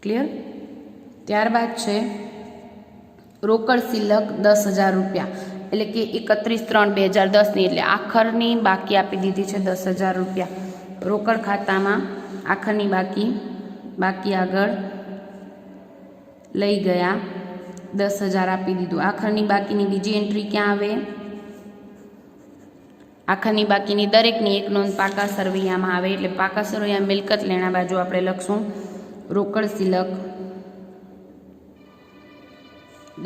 ક્લિયર? ત્યારબાદ છે રોકડ શિલ્લક 10,000 રૂપિયા. એટલે કે 31/3/2010ની એટલે આખરની બાકી આપી દીધી છે 10,000 રૂપિયા. રોકડ ખાતામાં આખરની બાકી આગળ લઈ ગયા 10,000 આપી દીધું. આખરની બાકીની બીજી એન્ટ્રી ક્યાં આવે? આખરની બાકીની દરેકની એક નોંધ પાકા સરવૈયામાં આવે. એટલે પાકા સરવૈયા મિલકત લેણા બાજુ આપણે લખશું રોકડ શિલ્લક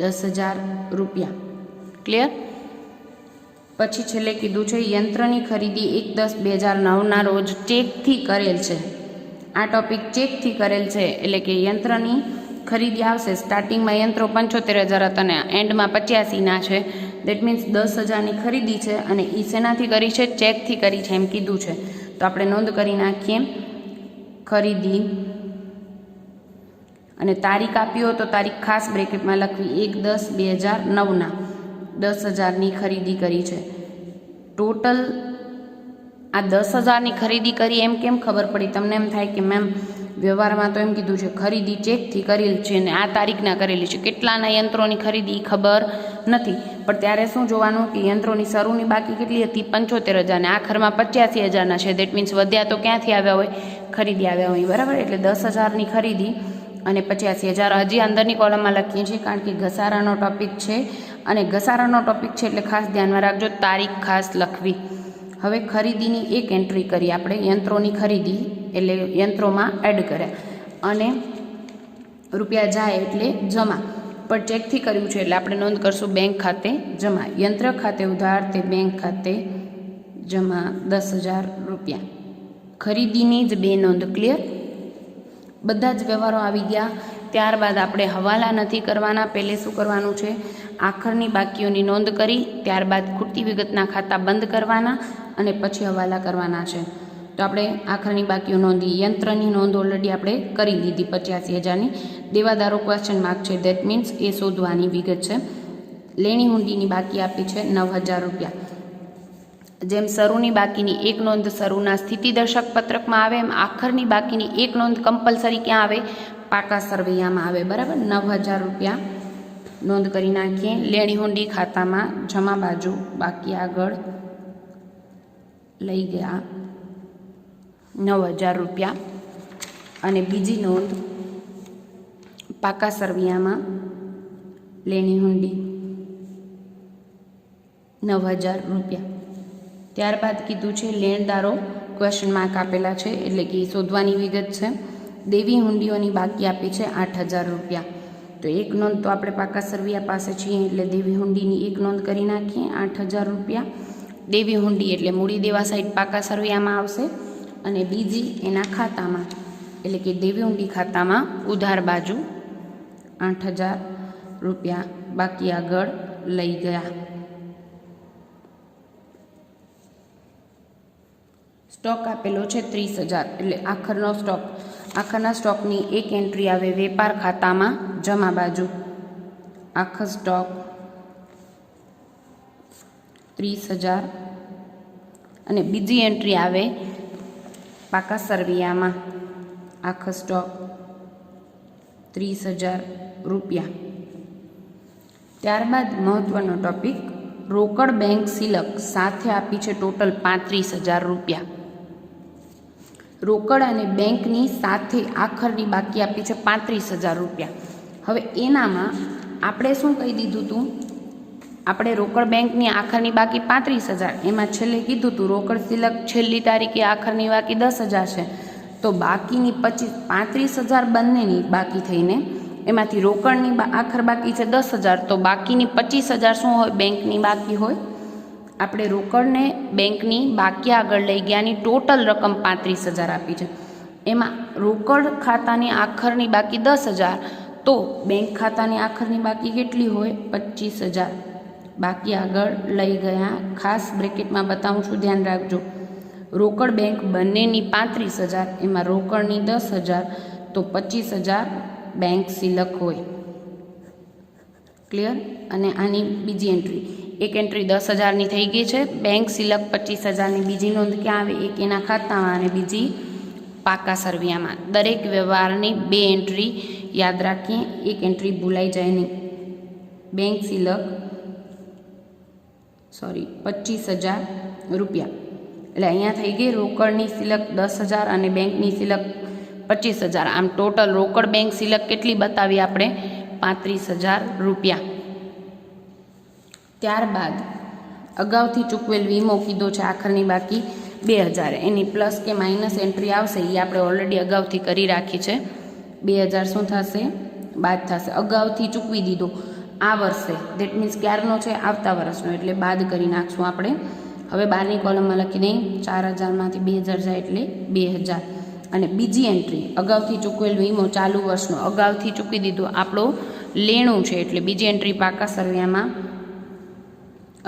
10,000 રૂપિયા. ક્લિયર? પછી છેલ્લે કીધું છે યંત્રની ખરીદી 1/10/2009ના રોજ ચેકથી કરેલ છે. આ ટોપિક ચેકથી કરેલ છે એટલે કે યંત્રની ખરીદી આવશે. સ્ટાર્ટિંગમાં યંત્રો 75,000 હતા અને એન્ડમાં 85ના છે. દેટ મીન્સ 10,000ની ખરીદી છે અને એ શેનાથી કરી છે? ચેકથી કરી છે એમ કીધું છે. તો આપણે નોંધ કરી નાખીએ ખરીદી અને તારીખ આપી હોય તો તારીખ ખાસ બ્રેકેટમાં લખવી 1/10/2009ના 10,000ની ખરીદી કરી છે. ટોટલ આ 10,000ની ખરીદી કરી એમ કેમ ખબર પડી? તમને એમ થાય કે મેમ વ્યવહારમાં તો એમ કીધું છે ખરીદી ચેકથી કરેલ છે ને આ તારીખના કરેલી છે. કેટલાના યંત્રોની ખરીદી ખબર નથી. પણ ત્યારે શું જોવાનું કે યંત્રોની શરૂની બાકી કેટલી હતી? 75,000 ને આખરમાં 85,000ના છે. દેટ મીન્સ વધ્યા તો ક્યાંથી આવ્યા હોય? ખરીદી આવ્યા હોય. બરાબર, એટલે 10,000ની ખરીદી અને 85,000 હજી અંદરની કોલમમાં લખીએ છીએ કારણ કે ઘસારાનો ટોપિક છે અને ઘસારાનો ટોપિક છે એટલે ખાસ ધ્યાનમાં રાખજો, તારીખ ખાસ લખવી. હવે ખરીદીની એક એન્ટ્રી કરી આપણે, યંત્રોની ખરીદી એટલે યંત્રોમાં એડ કર્યા અને રૂપિયા જાય એટલે જમા, પણ ચેકથી કર્યું છે એટલે આપણે નોંધ કરશું બેંક ખાતે જમા. યંત્ર ખાતે ઉધાર તે બેંક ખાતે જમા 10,000 રૂપિયા. ખરીદીની જ બે નોંધ. ક્લિયર? બધા જ વ્યવહારો આવી ગયા. ત્યારબાદ આપણે હવાલા નથી કરવાના. પહેલે શું કરવાનું છે? આખરની બાકીઓની નોંધ કરી, ત્યારબાદ ખૂટતી વિગતના ખાતા બંધ કરવાના અને પછી હવાલા કરવાના છે. તો આપણે આખરની બાકીઓ નોંધી. યંત્રની નોંધ ઓલરેડી આપણે કરી લીધી 85,000ની. દેવાદારો ક્વેશ્ચન માર્ક છે, દેટ મીન્સ એ શોધવાની વિગત છે. લેણી હુંડીની બાકી આપી છે 9,000 રૂપિયા. જેમ શરૂની બાકીની એક નોંધ શરૂના સ્થિતિદર્શક પત્રકમાં આવે એમ આખરની બાકીની એક નોંધ કમ્પલસરી ક્યાં આવે? પાકા સરવૈયામાં આવે. બરાબર? 9,000 રૂપિયા નોંધ કરી નાખીએ. લેણી હુંડી ખાતામાં જમા બાજુ બાકી આગળ લઈ ગયા 9,000 રૂપિયા. અને બીજી નોંધ પાકા સરવૈયામાં લેણી હુંડી 9,000 રૂપિયા. ત્યારબાદ કીધું છે લેણદારો ક્વેશ્ચન માર્ક આપેલા છે એટલે કે શોધવાની વિગત છે. દેવી હુંડીઓની બાકી આપી છે 8,000 રૂપિયા. તો એક નોંધ તો આપણે પાકા સરવૈયા પાસે છીએ એટલે દેવી હુંડીની એક નોંધ કરી નાખીએ 8,000 રૂપિયા. દેવી હુંડી એટલે મૂડી દેવા સાઈડ પાકા સરવૈયામાં આવશે અને બીજી એના ખાતામાં એટલે કે દેવી હુંડી ખાતામાં ઉધાર બાજુ 8,000 રૂપિયા બાકી આગળ લઈ ગયા. સ્ટોક આપેલો છે 30,000 એટલે આખરનો સ્ટોક. આખરના સ્ટોકની એક એન્ટ્રી આવે વેપાર ખાતામાં જમા બાજુ. આખર સ્ટોક 30,000 અને બીજી એન્ટ્રી આવે પાકા સરવૈયામાં આખર સ્ટોક 30,000 રૂપિયા. ત્યારબાદ મહત્વનો ટોપિક રોકડ બેંક સિલક સાથે આપી છે ટોટલ 35,000 રૂપિયા. રોકડ અને બેંકની સાથે આખરની બાકી આપી છે 35,000 રૂપિયા. હવે એનામાં આપણે શું કહી દીધું હતું? આપણે રોકડ બેંકની આખરની બાકી 35,000, એમાં છેલ્લે કીધું હતું રોકડ સિલક છેલ્લી તારીખે આખરની બાકી 10,000 છે. તો બાકીની 35,000 બંનેની બાકી થઈને એમાંથી રોકડની આખર બાકી છે 10,000, તો બાકીની 25,000 શું હોય? બેંકની બાકી હોય. આપણે રોકડને બેંકની બાકી આગળ લઈ ગયાની ટોટલ રકમ 35,000 આપી છે. એમાં રોકડ ખાતાની આખરની બાકી 10,000, તો બેંક ખાતાની આખરની બાકી કેટલી હોય? 25,000 બાકી આગળ લઈ ગયા. ખાસ બ્રેકેટમાં બતાવું છું, ધ્યાન રાખજો. રોકડ બેંક બંનેની 35,000, એમાં રોકડની 10,000, તો 25,000 બેંક સિલક હોય. ક્લિયર? અને આની બીજી એન્ટ્રી, એક એન્ટ્રી 10,000ની થઈ ગઈ છે. બેંક સિલક 25,000ની બીજી નોંધ ક્યાં આવે? એક એના ખાતામાં અને બીજી પાકા સરવૈયામાં. દરેક વ્યવહારની બે એન્ટ્રી યાદ રાખીએ, એક એન્ટ્રી ભૂલાઈ જાય નહીં. બેંક સિલક 25,000 રૂપિયા એટલે અહીંયા થઈ ગઈ રોકડની સિલક 10,000 અને બેંકની સિલક 25,000. આમ ટોટલ રોકડ બેંક સિલક કેટલી બતાવી આપણે? 35,000 રૂપિયા. ત્યારબાદ અગાઉથી ચૂકવેલ વીમો કીધો છે આખરની બાકી 2,000, એની પ્લસ કે માઇનસ એન્ટ્રી આવશે એ આપણે ઓલરેડી અગાઉથી કરી રાખી છે. 2,000 શું થશે? બાદ થશે. અગાઉથી ચૂકવી દીધો આ વર્ષે, દેટ મીન્સ ક્યારનો છે? આવતા વર્ષનો, એટલે બાદ કરી નાખશું આપણે. હવે બારની કોલમમાં લખી દઈએ 4,000માંથી 2,000 જાય એટલે 2,000. અને બીજી એન્ટ્રી અગાઉથી ચૂકવેલ વીમો ચાલુ વર્ષનો અગાઉથી ચૂકવી દીધો, આપણો લેણું છે એટલે બીજી એન્ટ્રી પાકા સરવૈયામાં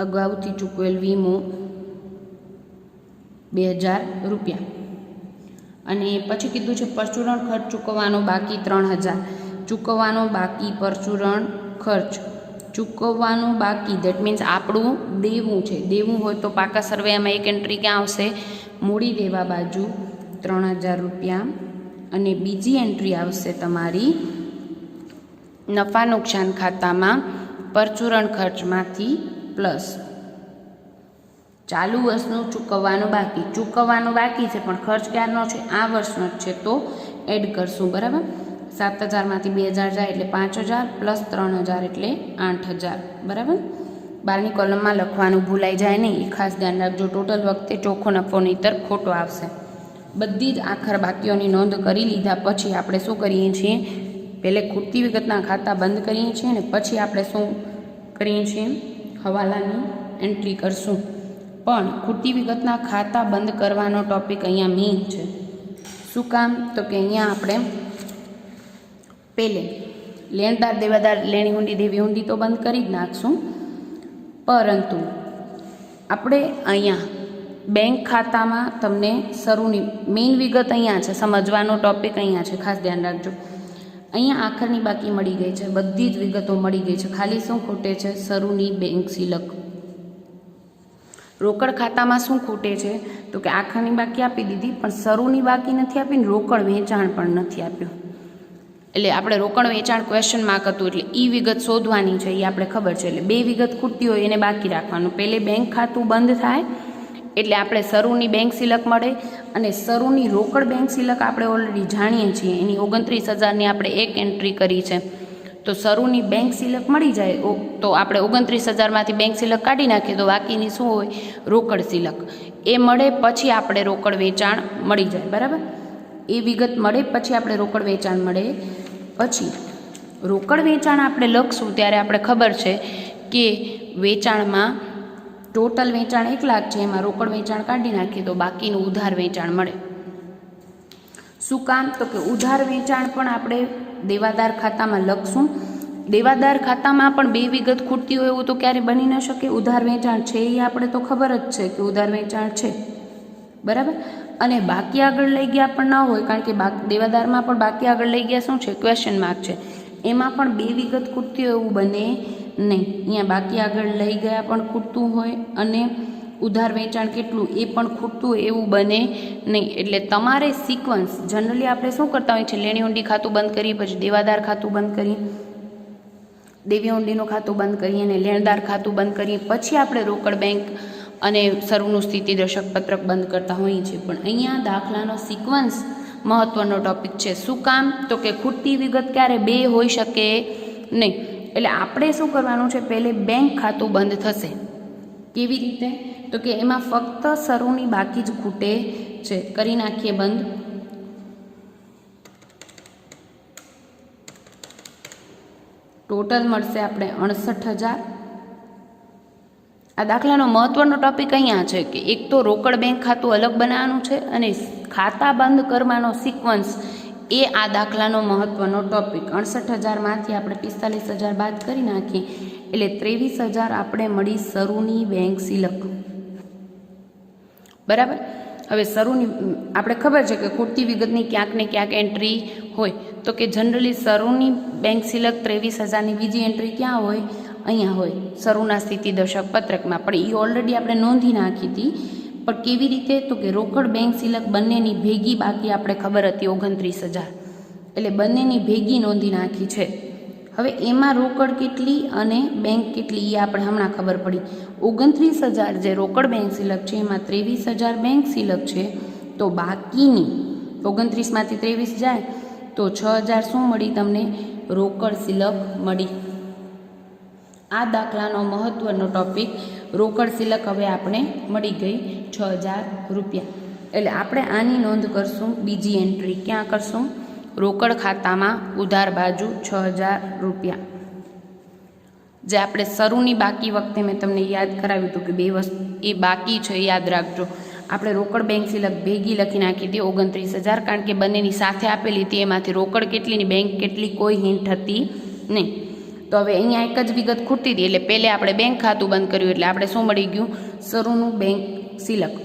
અગાઉથી ચૂકવેલ વીમો 2,000 રૂપિયા. અને પછી કીધું છે પરચુરણ ખર્ચ ચૂકવવાનો બાકી 3,000. ચૂકવવાનો બાકી પરચુરણ ખર્ચ ચૂકવવાનું બાકી, દેટ મીન્સ આપણું દેવું છે. દેવું હોય તો પાકા સરવૈયામાં એક એન્ટ્રી ક્યાં આવશે? મૂડી દેવા બાજુ 3,000 રૂપિયા. અને બીજી એન્ટ્રી આવશે તમારી નફા નુકસાન ખાતામાં પરચુરણ ખર્ચમાંથી પ્લસ ચાલુ વર્ષનું ચૂકવવાનું બાકી. ચૂકવવાનું બાકી છે પણ ખર્ચ ક્યારનો છે? આ વર્ષનો જ છે, તો એડ કરશું. બરાબર? 7,000માંથી 2,000 જાય એટલે 5,000 પ્લસ 3,000 એટલે 8,000. બરાબર. બારની કોલમમાં લખવાનું ભૂલાઈ જાય નહીં, એ ખાસ ધ્યાન રાખજો. ટોટલ વખતે ચોખ્ખો નફો નહીંતર ખોટો આવશે. બધી જ આખર બાકીઓની નોંધ કરી લીધા પછી આપણે શું કરીએ છીએ, પહેલે ખૂટતી વિગતના ખાતા બંધ કરીએ છીએ અને પછી આપણે શું કરીએ છીએ, હવાલાની એન્ટ્રી કરશું. પણ ખૂટતી વિગતના ખાતા બંધ કરવાનો ટોપિક અહીંયા મેઇન છે. શું કામ? તો કે અહીંયા આપણે પહેલે લેણદાર દેવાદાર લેણી હુંડી દેવી હુંડી તો બંધ કરી જ નાખશું, પરંતુ આપણે અહીંયા બેંક ખાતામાં તમને શરૂની મેઇન વિગત અહીંયા છે, સમજવાનો ટોપિક અહીંયા છે, ખાસ ધ્યાન રાખજો. અહીંયા આખરની બાકી મળી ગઈ છે, બધી જ વિગતો મળી ગઈ છે, ખાલી શું ખૂટે છે, શરૂની બેંક સિલક. રોકડ ખાતામાં શું ખૂટે છે, તો કે આખરની બાકી આપી દીધી પણ શરૂની બાકી નથી આપી ને રોકડ વેચાણ પણ નથી આપ્યું. એટલે આપણે રોકડ વેચાણ ક્વેશ્ચન માર્ક હતું એટલે એ વિગત શોધવાની છે, એ આપણે ખબર છે. એટલે બે વિગત ખૂટતી હોય એને બાકી રાખવાનું. પહેલે બેંક ખાતું બંધ થાય એટલે આપણે શરૂની બેંક સિલક મળે અને શરૂની રોકડ બેંક સિલક આપણે ઓલરેડી જાણીએ છીએ, એની 29,000ની આપણે એક એન્ટ્રી કરી છે. તો શરૂની બેંક સિલક મળી જાય તો આપણે 29,000માંથી બેંક સિલક કાઢી નાખીએ તો બાકીની શું હોય, રોકડ સિલક. એ મળે પછી આપણે રોકડ વેચાણ મળી જાય. બરાબર. એ વિગત મળે પછી આપણે રોકડ વેચાણ મળે. પછી રોકડ વેચાણ આપણે લખશું ત્યારે આપણે ખબર છે કે વેચાણમાં ટોટલ વેચાણ 1 લાખ છે, એમાં રોકડ વેચાણ કાઢી નાખીએ તો બાકીનું ઉધાર વેચાણ મળે. શું કામ? તો કે ઉધાર વેચાણ પણ આપણે દેવાદાર ખાતામાં લખશું. દેવાદાર ખાતામાં પણ બે વિગત ખૂટતી હોય એવું તો ક્યારે બની ન શકે. ઉધાર વેચાણ છે એ આપણે તો ખબર જ છે કે ઉધાર વેચાણ છે. બરાબર. અને બાકી આગળ લઈ ગયા પણ ન હોય, કારણ કે દેવાદારમાં પણ બાકી આગળ લઈ ગયા શું છે, ક્વેશ્ચન માર્ક છે. એમાં પણ બે વિગત ખૂટતી હોય એવું બને નહીં. અહીંયા બાકી આગળ લઈ ગયા પણ ખૂટતું હોય અને ઉધાર વેચાણ કેટલું એ પણ ખૂટતું હોય એવું બને નહીં. એટલે તમારે સિક્વન્સ જનરલી આપણે શું કરતા હોય છે, લેણી હુંડી ખાતું બંધ કરી, પછી દેવાદાર ખાતું બંધ કરી, દેવી હુંડીનું ખાતું બંધ કરીએ અને લેણદાર ખાતું બંધ કરીએ, પછી આપણે રોકડ બેંક અને શરૂનું સ્થિતિ દર્શક પત્રક બંધ કરતા હોઈએ છીએ. પણ અહીંયા દાખલાનો સિક્વન્સ મહત્વનો ટોપિક છે. શું કામ? તો કે ખૂટતી વિગત ક્યારે બે હોઈ શકે નહીં. એટલે આપણે શું કરવાનું છે, પહેલે બેંક ખાતું બંધ થશે. કેવી રીતે? તો કે એમાં ફક્ત શરૂની બાકી જ ખૂટે છે. કરી નાખીએ બંધ. ટોટલ મળશે આપણે 68,000. આ દાખલાનો મહત્વનો ટોપિક અહીંયા છે કે એક તો રોકડ બેંક ખાતું અલગ બનાવવાનું છે અને ખાતા બંધ કરવાનો સિક્વન્સ એ આ દાખલાનો મહત્વનો ટોપિક. 68,000માંથી આપણે 45,000 બાદ કરી નાખીએ એટલે 23,000 આપણે મળી શરૂની બેંક સિલક. બરાબર. હવે શરૂની આપણે ખબર છે કે ખૂટતી વિગતની ક્યાંક ને ક્યાંક એન્ટ્રી હોય, તો કે જનરલી શરૂની બેંક સિલક 23,000ની બીજી એન્ટ્રી ક્યાં હોય, અહીંયા હોય, શરૂના સ્થિતિ દર્શક પત્રકમાં. પણ એ ઓલરેડી આપણે નોંધી નાખી હતી. પણ કેવી રીતે? તો કે રોકડ બેંક સિલક બંનેની ભેગી બાકી આપણે ખબર હતી 29,000, એટલે બંનેની ભેગી નોંધી નાખી છે. હવે એમાં રોકડ કેટલી અને બેંક કેટલી એ આપણે હમણાં ખબર પડી. 29,000 જે રોકડ બેંક સિલક છે એમાં 23,000 બેંક સિલક છે, તો બાકીની 29માંથી 23 જાય તો 6,000 શું મળી તમને, રોકડ સિલક મળી. આ દાખલાનો મહત્વનો ટોપિક રોકડ સિલક હવે આપણે મળી ગઈ 6,000 રૂપિયા. એટલે આપણે આની નોંધ કરશું, બીજી એન્ટ્રી ક્યાં કરશું, રોકડ ખાતામાં ઉધાર બાજુ 6,000 રૂપિયા. જે આપણે શરૂની બાકી વખતે મેં તમને યાદ કરાવ્યું હતું કે બે વસ્તુ એ બાકી છે, યાદ રાખજો. આપણે રોકડ બેંક સિલક ભેગી લખી નાખી હતી 29,000, કારણ કે બંનેની સાથે આપેલી હતી. એમાંથી રોકડ કેટલીની બેંક કેટલી કોઈ હિન્ટ હતી નહીં. તો હવે અહીંયા એક જ વિગત ખૂટતી હતી એટલે પહેલે આપણે બેંક ખાતું બંધ કર્યું એટલે આપણે શું મળી ગયું, શરૂનું બેંક સિલક.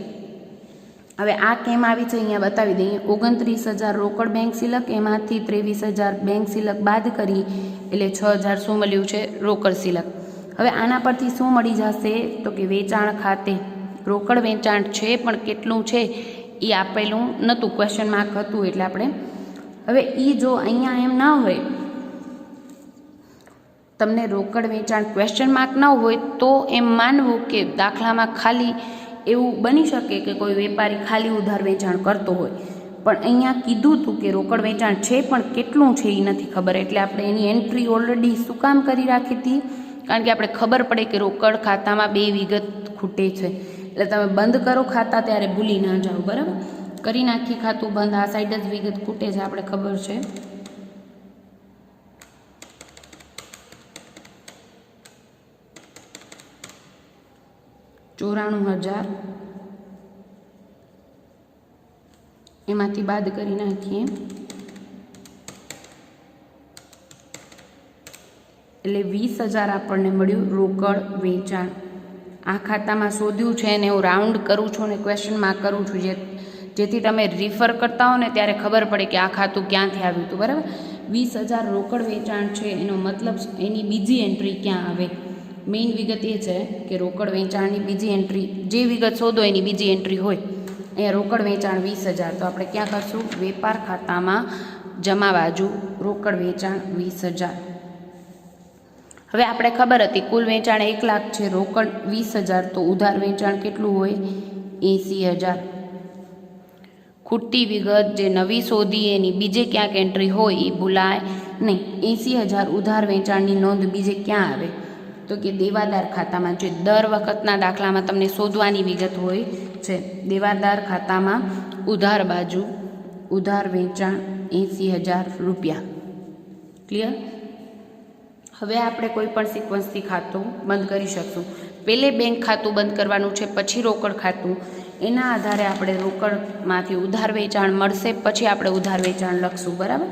હવે આ કેમ આવી છે અહીંયા બતાવી દઈએ. 29,000 રોકડ બેંક સિલક, એમાંથી 23,000 બેંક સિલક બાદ કરી એટલે 6,000 શું મળ્યું છે, રોકડ સિલક. હવે આના પરથી શું મળી જશે, તો કે વેચાણ ખાતે રોકડ વેચાણ છે પણ કેટલું છે એ આપેલું નહોતું, ક્વેશ્ચન માર્ક હતું. એટલે આપણે હવે એ જો અહીંયા એમ ના હોય, તમને રોકડ વેચાણ ક્વેશ્ચન માર્ક ન હોય તો એમ માનવું કે દાખલામાં ખાલી એવું બની શકે કે કોઈ વેપારી ખાલી ઉધાર વેચાણ કરતો હોય, પણ અહીંયા કીધું હતું કે રોકડ વેચાણ છે, પણ કેટલું છે એ નથી ખબર, એટલે આપણે એની એન્ટ્રી ઓલરેડી શું કામ કરી રાખી હતી? કારણ કે આપણે ખબર પડે કે રોકડ ખાતામાં 2 વિગત ખૂટે છે. એટલે તમે બંધ કરો ખાતા ત્યારે ભૂલી ના જાઓ, બરાબર? કરી નાખી ખાતું બંધ, આ સાઈડ જ વિગત ખૂટે છે, આપણે ખબર છે. ₹94,000 એમાંથી બાદ કરી નાખીએ એટલે 20,000 આપણને મળ્યું રોકડ વેચાણ. આ ખાતામાં શોધ્યું છે અને હું રાઉન્ડ કરું છું અને ક્વેશ્ચન માર્ક કરું છું, જેથી તમે રિફર કરતા હો ને ત્યારે ખબર પડે કે આ ખાતું ક્યાંથી આવ્યું હતું, બરાબર? 20,000 રોકડ વેચાણ છે, એનો મતલબ એની બીજી એન્ટ્રી ક્યાં આવે? મેઇન વિગત એ છે કે રોકડ વેચાણની બીજી એન્ટ્રી, જે વિગત શોધો એની બીજી એન્ટ્રી હોય. અહીંયા રોકડ વેચાણ 20,000, તો આપણે ક્યાં કરશું? વેપાર ખાતામાં જમા બાજુ રોકડ વેચાણ 20,000. હવે આપણે ખબર હતી કુલ વેચાણ 1 લાખ છે, રોકડ 20,000, તો ઉધાર વેચાણ કેટલું હોય? 80,000. ખૂટતી વિગત જે નવી શોધી એની બીજે ક્યાંક એન્ટ્રી હોય એ ભૂલાય નહીં. 80,000 ઉધાર વેચાણની નોંધ બીજે ક્યાં આવે? તો કે દેવાદાર ખાતામાં. જે દર વખતના દાખલામાં તમને શોધવાની વિગત હોય છે. દેવાદાર ખાતામાં ઉધાર બાજુ ઉધાર વેચાણ ₹80,000. ક્લિયર? હવે આપણે કોઈ પણ સિક્વન્સથી ખાતું બંધ કરી શકશું. પહેલે બેંક ખાતું બંધ કરવાનું છે, પછી રોકડ ખાતું. એના આધારે આપણે રોકડમાંથી ઉધાર વેચાણ મળશે, પછી આપણે ઉધાર વેચાણ લખશું, બરાબર?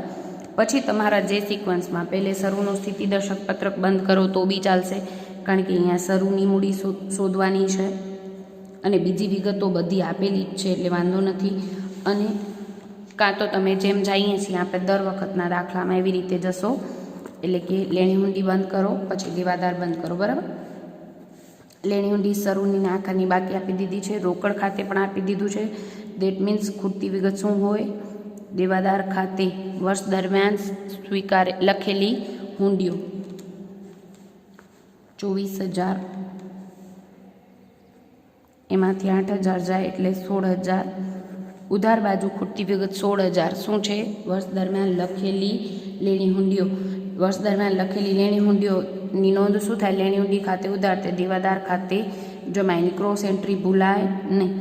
પછી તમારા જે સિક્વન્સમાં પહેલે શરૂનું સ્થિતિદર્શક પત્રક બંધ કરો તો બી ચાલશે, કારણ કે અહીંયા શરૂની મૂડી શોધવાની છે અને બીજી વિગતો બધી આપેલી જ છે, એટલે વાંધો નથી. અને કાં તો તમે જેમ જઈએ છીએ આપણે દર વખતના દાખલામાં એવી રીતે જશો, એટલે કે લેણી હુંડી બંધ કરો, પછી દેવાદાર બંધ કરો, બરાબર? લેણી હુંડી શરૂની આખરની બાકી આપી દીધી છે, રોકડ ખાતે પણ આપી દીધું છે. દેટ મીન્સ ખૂટતી વિગત શું હોય? દેવાદાર ખાતે વર્ષ દરમિયાન સ્વીકારે લખેલી હુંડીઓ 24,000, એમાંથી 8,000 જાય એટલે 16,000. ઉધાર બાજુ ખૂટતી વિગત 16,000 શું છે? વર્ષ દરમિયાન લખેલી લેણી હુંડીઓ. વર્ષ દરમિયાન લખેલી લેણી હુંડીઓની નોંધ શું થાય? લેણી હુંડી ખાતે ઉધાર તે દેવાદાર ખાતે જમા, એની ક્રોસ એન્ટ્રી ભૂલાય નહીં.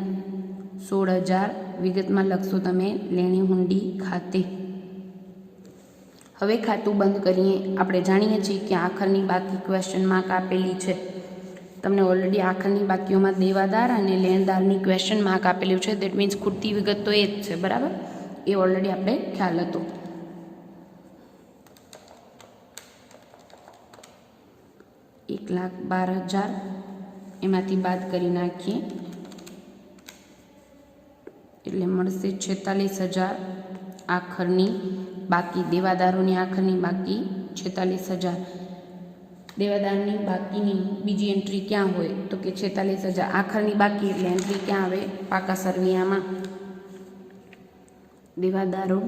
16,000 વિગતમાં લખશો તમે લેણી હુંડી ખાતે. હવે ખાતું બંધ કરીએ. આપણે જાણીએ છીએ કે આખરની બાકી ક્વેશ્ચન માર્ક આપેલી છે. તમને ઓલરેડી આખરની બાકીઓમાં દેવાદાર અને લેણદારની ક્વેશ્ચન માર્ક આપેલું છે. દેટ મીન્સ ખૂટતી વિગત તો એ જ છે, બરાબર? એ ઓલરેડી આપણે ખ્યાલ હતો. ₹1,12,000 એમાંથી બાદ કરી નાખીએ એટલે મળશે 46,000 આખરની બાકી. દેવાદારોની આખરની બાકી 46,000. દેવાદારની બાકીની બીજી એન્ટ્રી ક્યાં હોય? તો કે 46,000 આખરની બાકી, એટલે એન્ટ્રી ક્યાં આવે? પાકા સરવૈયામાં. દેવાદારો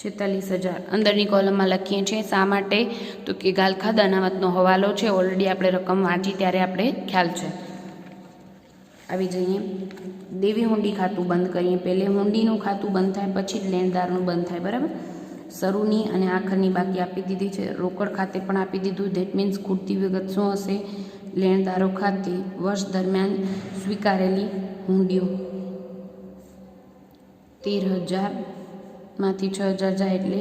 46,000 અંદરની કોલમમાં લખીએ છીએ. શા માટે? તો કે ગાલખાદ અનામતનો હવાલો છે. ઓલરેડી આપણે રકમ વાંચી ત્યારે આપણે ખ્યાલ છે. આવી જઈએ. દેવી હુંડી ખાતું બંધ કરીએ. પહેલે હુંડીનું ખાતું બંધ થાય, પછી જ લેણદારનું બંધ થાય, બરાબર? શરૂની અને આખરની બાકી આપી દીધી છે. રોકડ ખાતે પણ આપી દીધું. દેટ મીન્સ ખૂટતી વિગત શું હશે? લેણદારો ખાતે વર્ષ દરમિયાન સ્વીકારેલી હુંડીઓ 13,000 માંથી 6,000 જાય એટલે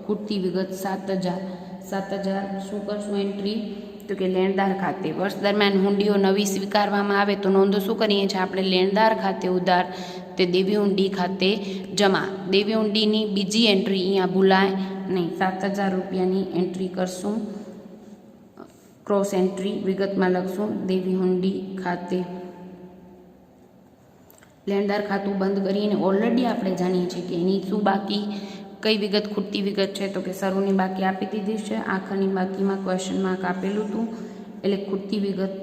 ખૂટતી વિગત 7,000. 7,000 શું કરશું એન્ટ્રી? તો કે લેણદાર ખાતે વર્ષ દરમિયાન હુંડીઓ નવી સ્વીકારવામાં આવે તો નોંધો શું કરીએ છીએ આપણે? લેણદાર ખાતે ઉધાર તે દેવી હુંડી ખાતે જમા. દેવી હુંડીની બીજી એન્ટ્રી અહીંયા ભૂલાય નહીં. 7,000 એન્ટ્રી કરશું, ક્રોસ એન્ટ્રી વિગતમાં લખશું દેવી હુંડી ખાતે. લેણદાર ખાતું બંધ કરીને ઓલરેડી આપણે જાણીએ છીએ કે એની શું બાકી, કઈ વિગત ખૂટતી વિગત છે? તો કે શરૂની બાકી આપી દીધી છે. આખરની બાકીમાં ક્વેશ્ચન માર્ક આપેલું હતું, એટલે ખૂટતી વિગત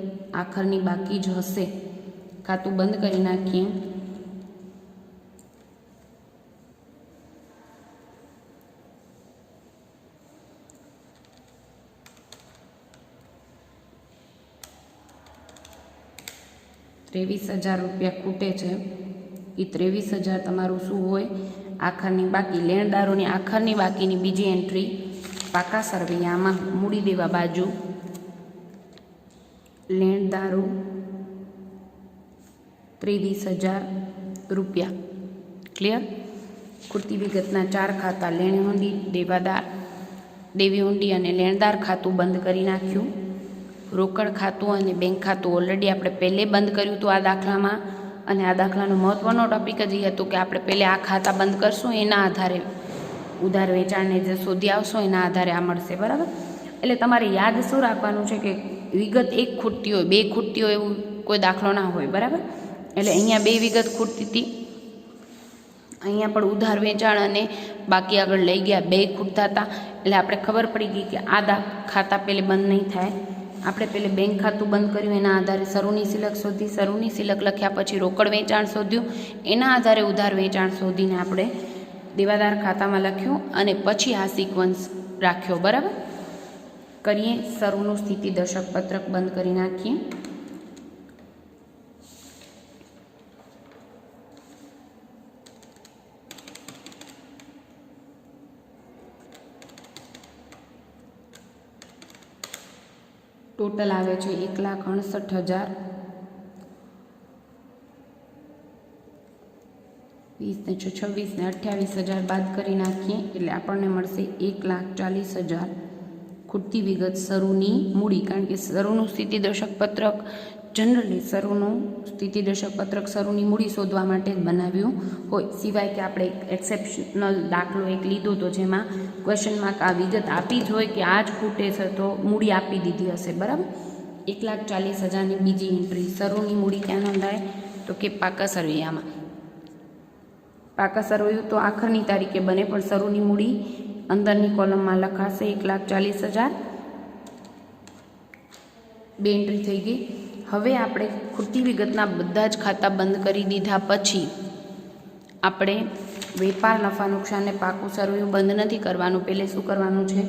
આખરની બાકી જ હશે. ખાતું બંધ કરી નાખીએ. ₹23,000 ખૂટે છે. એ 23,000 તમારું શું હોય, આખરની બાકી. લેણદારોની આખરની બાકીની બીજી એન્ટ્રી પાકા સરવૈયામાં મૂડી દેવા બાજુ લેણદારો 23,000 રૂપિયા. ક્લિયર? ખૂટતી વિગતના 4 ખાતા લેણી હુંડી, દેવાદાર, દેવી હુંડી અને લેણદાર ખાતું બંધ કરી નાખ્યું. રોકડ ખાતું અને બેંક ખાતું ઓલરેડી આપણે પહેલે બંધ કર્યું હતું આ દાખલામાં. અને આ દાખલાનો મહત્ત્વનો ટોપિક જ એ હતું કે આપણે પહેલે આ ખાતા બંધ કરશું, એના આધારે ઉધાર વેચાણને જે શોધી આવશો એના આધારે આ મળશે. બરાબર? એટલે તમારે યાદ શું રાખવાનું છે કે વિગત એક ખૂટતી હોય, બે ખૂટતી હોય એવું કોઈ દાખલો ના હોય. બરાબર? એટલે અહીંયા 2 વિગત ખૂટતી હતી, અહીંયા પણ ઉધાર વેચાણ અને બાકી આગળ લઈ ગયા 2 ખૂટતા હતા. એટલે આપણે ખબર પડી ગઈ કે આ ખાતા પહેલે બંધ નહીં થાય. આપણે પહેલે બેંક ખાતું બંધ કર્યું, એના આધારે શરૂની સિલક શોધી, શરૂની સિલક લખ્યા પછી રોકડ વેચાણ શોધ્યું, એના આધારે ઉધાર વેચાણ શોધીને આપણે દેવાદાર ખાતામાં લખ્યું અને પછી આ સિક્વન્સ રાખ્યો. બરાબર? કરીએ. શરૂનું સ્થિતિ દર્શક પત્રક બંધ કરી નાખીએ. ટોટલ આવે છે 1,68,000. 20 ને 26 ને 28,000 બાદ કરી નાખીએ એટલે આપણને મળશે 1,40,000. ખૂટતી વિગત શરૂની મૂડી, કારણ કે શરૂનું સ્થિતિદર્શક પત્રક જનરલી શરૂનું સ્થિતિદર્શક પત્રક શરૂની મૂડી શોધવા માટે જ બનાવ્યું હોય. સિવાય કે આપણે એક એક્સેપ્શનલ દાખલો એક લીધો તો જેમાં ક્વેશ્ચનમાં આ વિગત આપી જ હોય કે આ જ ખૂટે છે તો મૂડી આપી દીધી હશે. બરાબર? 1,40,000ની બીજી એન્ટ્રી. શરૂની મૂડી ક્યાં નોંધાય? તો કે પાકા સરવૈયામાં. પાકા સરવૈયું તો આખરની તારીખે બને, પણ શરૂની મૂડી અંદરની કોલમમાં લખાશે 1,40,000. 2 એન્ટ્રી થઈ ગઈ. હવે આપણે ખૂટતી વિગતના બધા જ ખાતા બંધ કરી દીધા પછી આપણે વેપાર નફા નુકસાનને પાકું સરવૈયું બંધ નથી કરવાનું. પહેલે શું કરવાનું છે?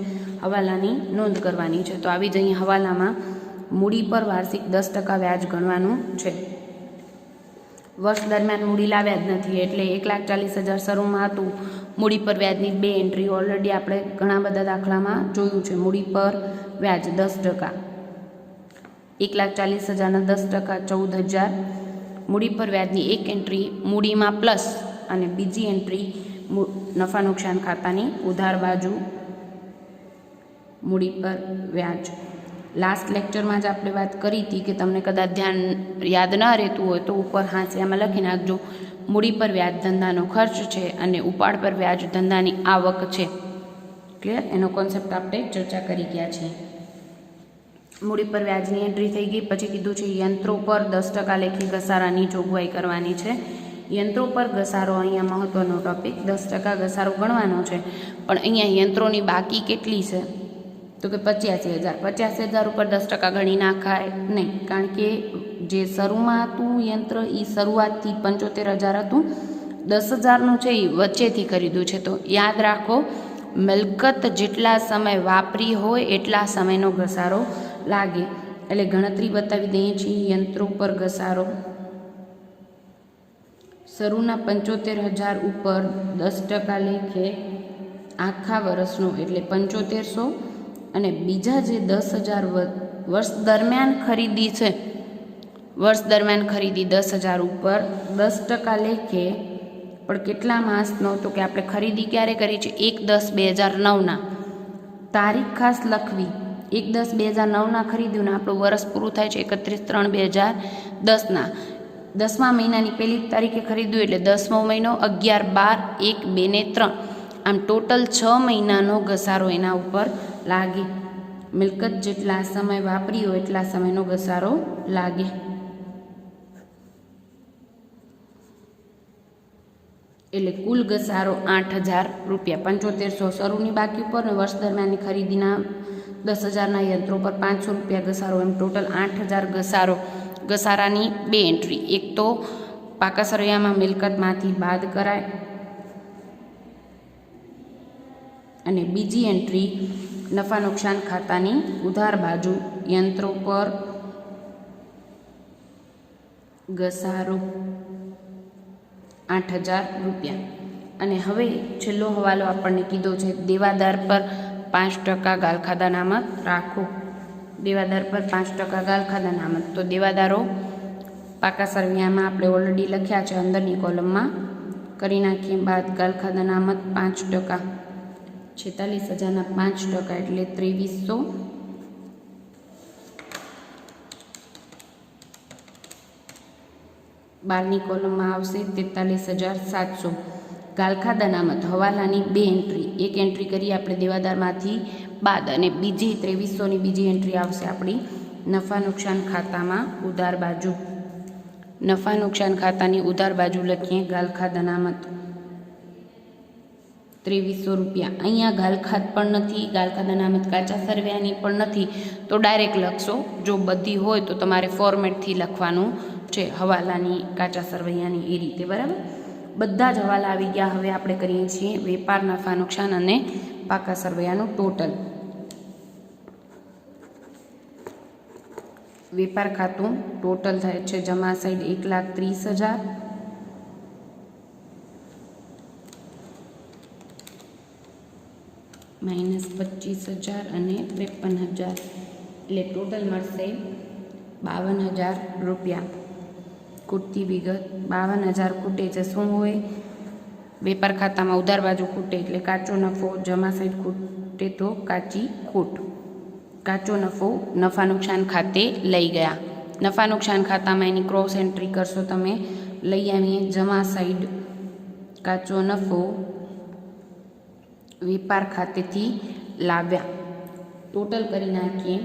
હવાલાની નોંધ કરવાની છે. તો આવી જ અહીં હવાલામાં મૂડી પર વાર્ષિક 10% વ્યાજ ગણવાનું છે. વર્ષ દરમિયાન મૂડી લાવ્યા જ નથી એટલે 1,40,000 શરૂમાં હતું. મૂડી પર વ્યાજની 2 એન્ટ્રી ઓલરેડી આપણે ઘણા બધા દાખલામાં જોયું છે. મૂડી પર વ્યાજ 10%, 1,40,000ના 10% 14,000. મૂડી પર વ્યાજની 1 એન્ટ્રી મૂડીમાં પ્લસ અને બીજી એન્ટ્રી નફા નુકસાન ખાતાની ઉધાર બાજુ મૂડી પર વ્યાજ. લાસ્ટ લેક્ચરમાં જ આપણે વાત કરી હતી કે તમને કદાચ ધ્યાન યાદ ન રહેતું હોય તો ઉપર હાંસિયામાં લખી નાખજો. મૂડી પર વ્યાજ ધંધાનો ખર્ચ છે અને ઉપાડ પર વ્યાજ ધંધાની આવક છે. ક્લિયર? એનો કોન્સેપ્ટ આપણે ચર્ચા કરી ગયા છીએ. મૂડી પર વ્યાજની એન્ટ્રી થઈ ગઈ. પછી કીધું છે યંત્રો પર 10% લેખી ઘસારાની જોગવાઈ કરવાની છે. યંત્રો પર ઘસારો અહીંયા મહત્ત્વનો ટોપિક. 10% ઘસારો ગણવાનો છે, પણ અહીંયા યંત્રોની બાકી કેટલી છે? તો કે 85,000. 85,000 ઉપર 10% ગણી નાખાય નહીં, કારણ કે જે શરૂમાં હતું યંત્ર એ શરૂઆતથી 75,000 હતું. 10,000નું છે એ વચ્ચેથી ખરીદ્યું છે. તો યાદ રાખો, મિલકત જેટલા સમય વાપરી હોય એટલા સમયનો ઘસારો લાગે. એટલે ગણતરી બતાવી દઈએ છીએ. યંત્રો પર ઘસારો શરૂના 75,000 ઉપર 10% લેખે આખા વર્ષનો એટલે 7500, અને બીજા જે 10,000 વર્ષ દરમિયાન ખરીદી છે, વર્ષ દરમિયાન ખરીદી 10,000 ઉપર 10% લેખે, પણ કેટલા માસનો? તો કે આપણે ખરીદી ક્યારે કરી છે? 1/10/2009. તારીખ ખાસ લખવી. 1/10/2009 ખરીદ્યું ને આપણું વર્ષ પૂરું થાય છે 31/3/2010. 10મા મહિનાની 1લી તારીખે ખરીદ્યું એટલે 10મો મહિનો, 11, 12, 1, 2 ને 3. આમ ટોટલ 6 મહિનાનો ઘસારો એના ઉપર લાગે. મિલકત જેટલા સમય વાપરી હોય એટલા સમયનો ઘસારો લાગે. એટલે કુલ ઘસારો 8,000 રૂપિયા. 7500 શરૂની બાકી ઉપર ને વર્ષ દરમિયાનની ખરીદીના 10,000ના યંત્રો પર 500 રૂપિયા ઘસારો, એમ ટોટલ 8,000 ઘસારો. ઘસારાની 2 એન્ટ્રી. એક તો પાકા સરવૈયામાં મિલકતમાંથી બાદ કરાય અને બીજી એન્ટ્રી નફા નુકસાન ખાતાની ઉધાર બાજુ યંત્રો પર ઘસારો. ₹8,000 અને હવે છેલ્લો હવાલો આપણને કીધો છે દેવાદાર પર 5% ગાલખાદા અનામત રાખો. દેવાદાર પર 5% ગાલખાદા અનામત. તો દેવાદારો પાકા સરવૈયામાં આપણે ઓલરેડી લખ્યા છે, અંદરની કોલમમાં કરી નાખીએ. બાદ ગાલખાદા અનામત 5%, 46,000ના 5% એટલે 2300. બારની કોલમમાં આવશે 43,700. ગાલખાદા અનામત હવાલાની 2 એન્ટ્રી, એક એન્ટ્રી કરી આપણે દેવાદારમાંથી બાદ અને બીજી 2300ની બીજી એન્ટ્રી આવશે આપણી નફા નુકસાન ખાતામાં ઉધાર બાજુ. નફા નુકસાન ખાતાની ઉધાર બાજુ લખીએ ગાલખાદા અનામત ₹2300. અહીંયા ગાલખાદ પણ નથી, ગાલખાદા અનામત કાચા સરવૈયાની પણ નથી, તો ડાયરેક્ટ લખશો. જો બધી હોય તો તમારે ફોર્મેટથી લખવાનું છે, હવાલાની કાચા સરવૈયાની એ રીતે. બરાબર, બધા જ હવાલા આવી ગયા. હવે આપણે કરીએ છીએ વેપાર નફા નુકસાન અને પાકા સરવૈયાનું ટોટલ. વેપાર ખાતું ટોટલ થાય છે જમા સાઈડ 1,30,000, માઇનસ 25,000 અને 53,000 એટલે ટોટલ મળશે ₹52,000. ખૂટતી વિગત 52,000 ખૂટે છે. શું હોય? વેપાર ખાતામાં ઉધાર બાજુ ખૂટે એટલે કાચો નફો, જમા સાઈડ ખૂટે તો કાચી ખોટ. કાચો નફો નફા નુકસાન ખાતે લઈ ગયા. નફા નુકસાન ખાતામાં એની ક્રોસ એન્ટ્રી કરશો તમે. લઈ આવીએ જમા સાઈડ કાચો નફો વેપાર ખાતેથી લાવ્યા. ટોટલ કરી નાખીએ.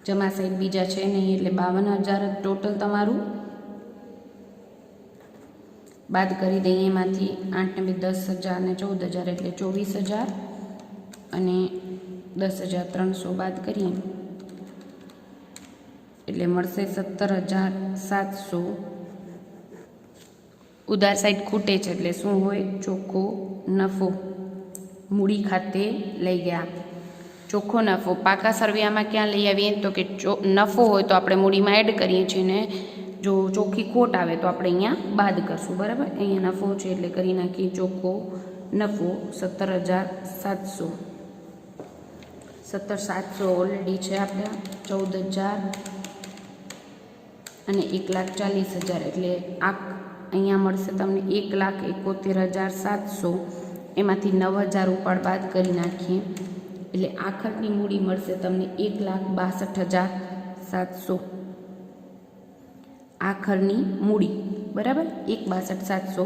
જમા સાઈડ બીજા છે નહીં એટલે 52,000 ટોટલ તમારું. બાદ કરી દઈએ એમાંથી 8 ને 10,000 ને 14,000 એટલે 24,000 અને 10,300 બાદ કરીએ એટલે મળશે 17,700. ઉધાર સાઈડ ખૂટે છે એટલે શું હોય? ચોખ્ખો નફો મૂડી ખાતે લઈ ગયા. ચોખ્ખો નફો પાકા સરવૈયામાં ક્યાં લઈ આવીએ તો કે નફો હોય તો આપણે મૂડીમાં એડ કરીએ છીએ ને જો ચોખ્ખી ખોટ આવે તો આપણે અહીંયા બાદ કરશું. બરાબર, અહીંયા નફો છે એટલે કરી નાખીએ ચોખ્ખો નફો 17,700. 17,700 ઓલરેડી છે આપણે. 14,000 અને 1,40,000 એટલે અહીંયા મળશે તમને 1,71,700. એમાંથી 9,000 ઉપાડ બાદ કરી નાખીએ એટલે આખરની મૂડી મળશે તમને 1,62,700. આખરની મૂડી બરાબર 1,62,700.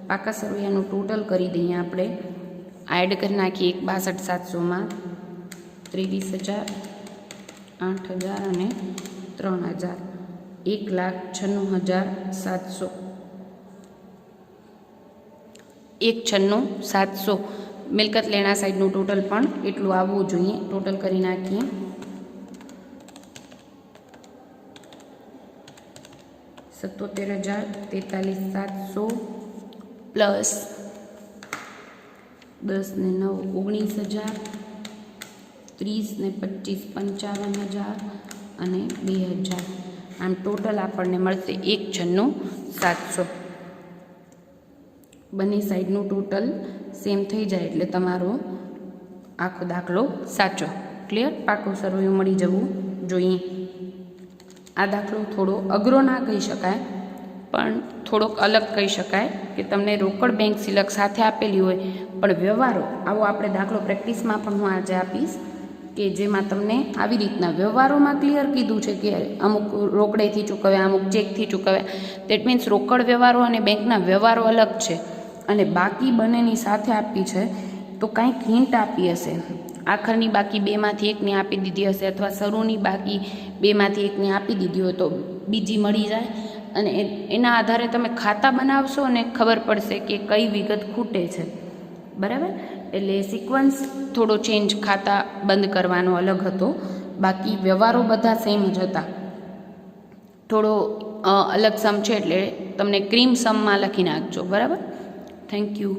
પાકા સરવૈયાનું ટોટલ કરી દઈએ આપણે. એડ કરી નાખીએ 1,62,700માં 23,000, 8,000 અને 3,000 1,96,700. 1,96,700 મિલકત લેણા સાઈડનું ટોટલ પણ એટલું આવવું જોઈએ. ટોટલ કરી નાખીએ. ₹77,43,700 પ્લસ 10 ને 9 19,000, 30 ને 25 55,000 અને 2,000. આમ ટોટલ આપણને મળશે 1,96,700. બંને સાઈડનું ટોટલ સેમ થઈ જાય એટલે તમારો આખો દાખલો સાચો. ક્લિયર? પાકો સરવૈયું મળી જવું જોઈએ. આ દાખલો થોડો અઘરો ના કહી શકાય પણ થોડોક અલગ કહી શકાય કે તમને રોકડ બેંક સિલક સાથે આપેલી હોય પણ વ્યવહારો આવો આપણે દાખલો પ્રેક્ટિસમાં પણ હું આજે આપીશ કે જેમાં તમને આવી રીતના વ્યવહારોમાં ક્લિયર કીધું છે કે અમુક રોકડેથી ચૂકવ્યા, અમુક ચેકથી ચૂકવ્યા. દેટ મીન્સ રોકડ વ્યવહારો અને બેંકના વ્યવહારો અલગ છે અને બાકી બંનેની સાથે આપી છે તો કંઈક હિન્ટ આપી હશે. આખરની બાકી બેમાંથી એકને આપી દીધી હશે અથવા શરૂની બાકી બેમાંથી એકને આપી દીધી હોય તો બીજી મળી જાય અને એના આધારે તમે ખાતા બનાવશો અને ખબર પડશે કે કઈ વિગત ખૂટે છે. બરાબર, એટલે સિક્વન્સ થોડો ચેન્જ ખાતા બંધ કરવાનો અલગ હતો, બાકી વ્યવહારો બધા સેમ જ હતા. થોડો અલગ સમ છે એટલે તમને ક્રીમ સમમાં લખી નાખજો. બરાબર, થેન્ક યુ.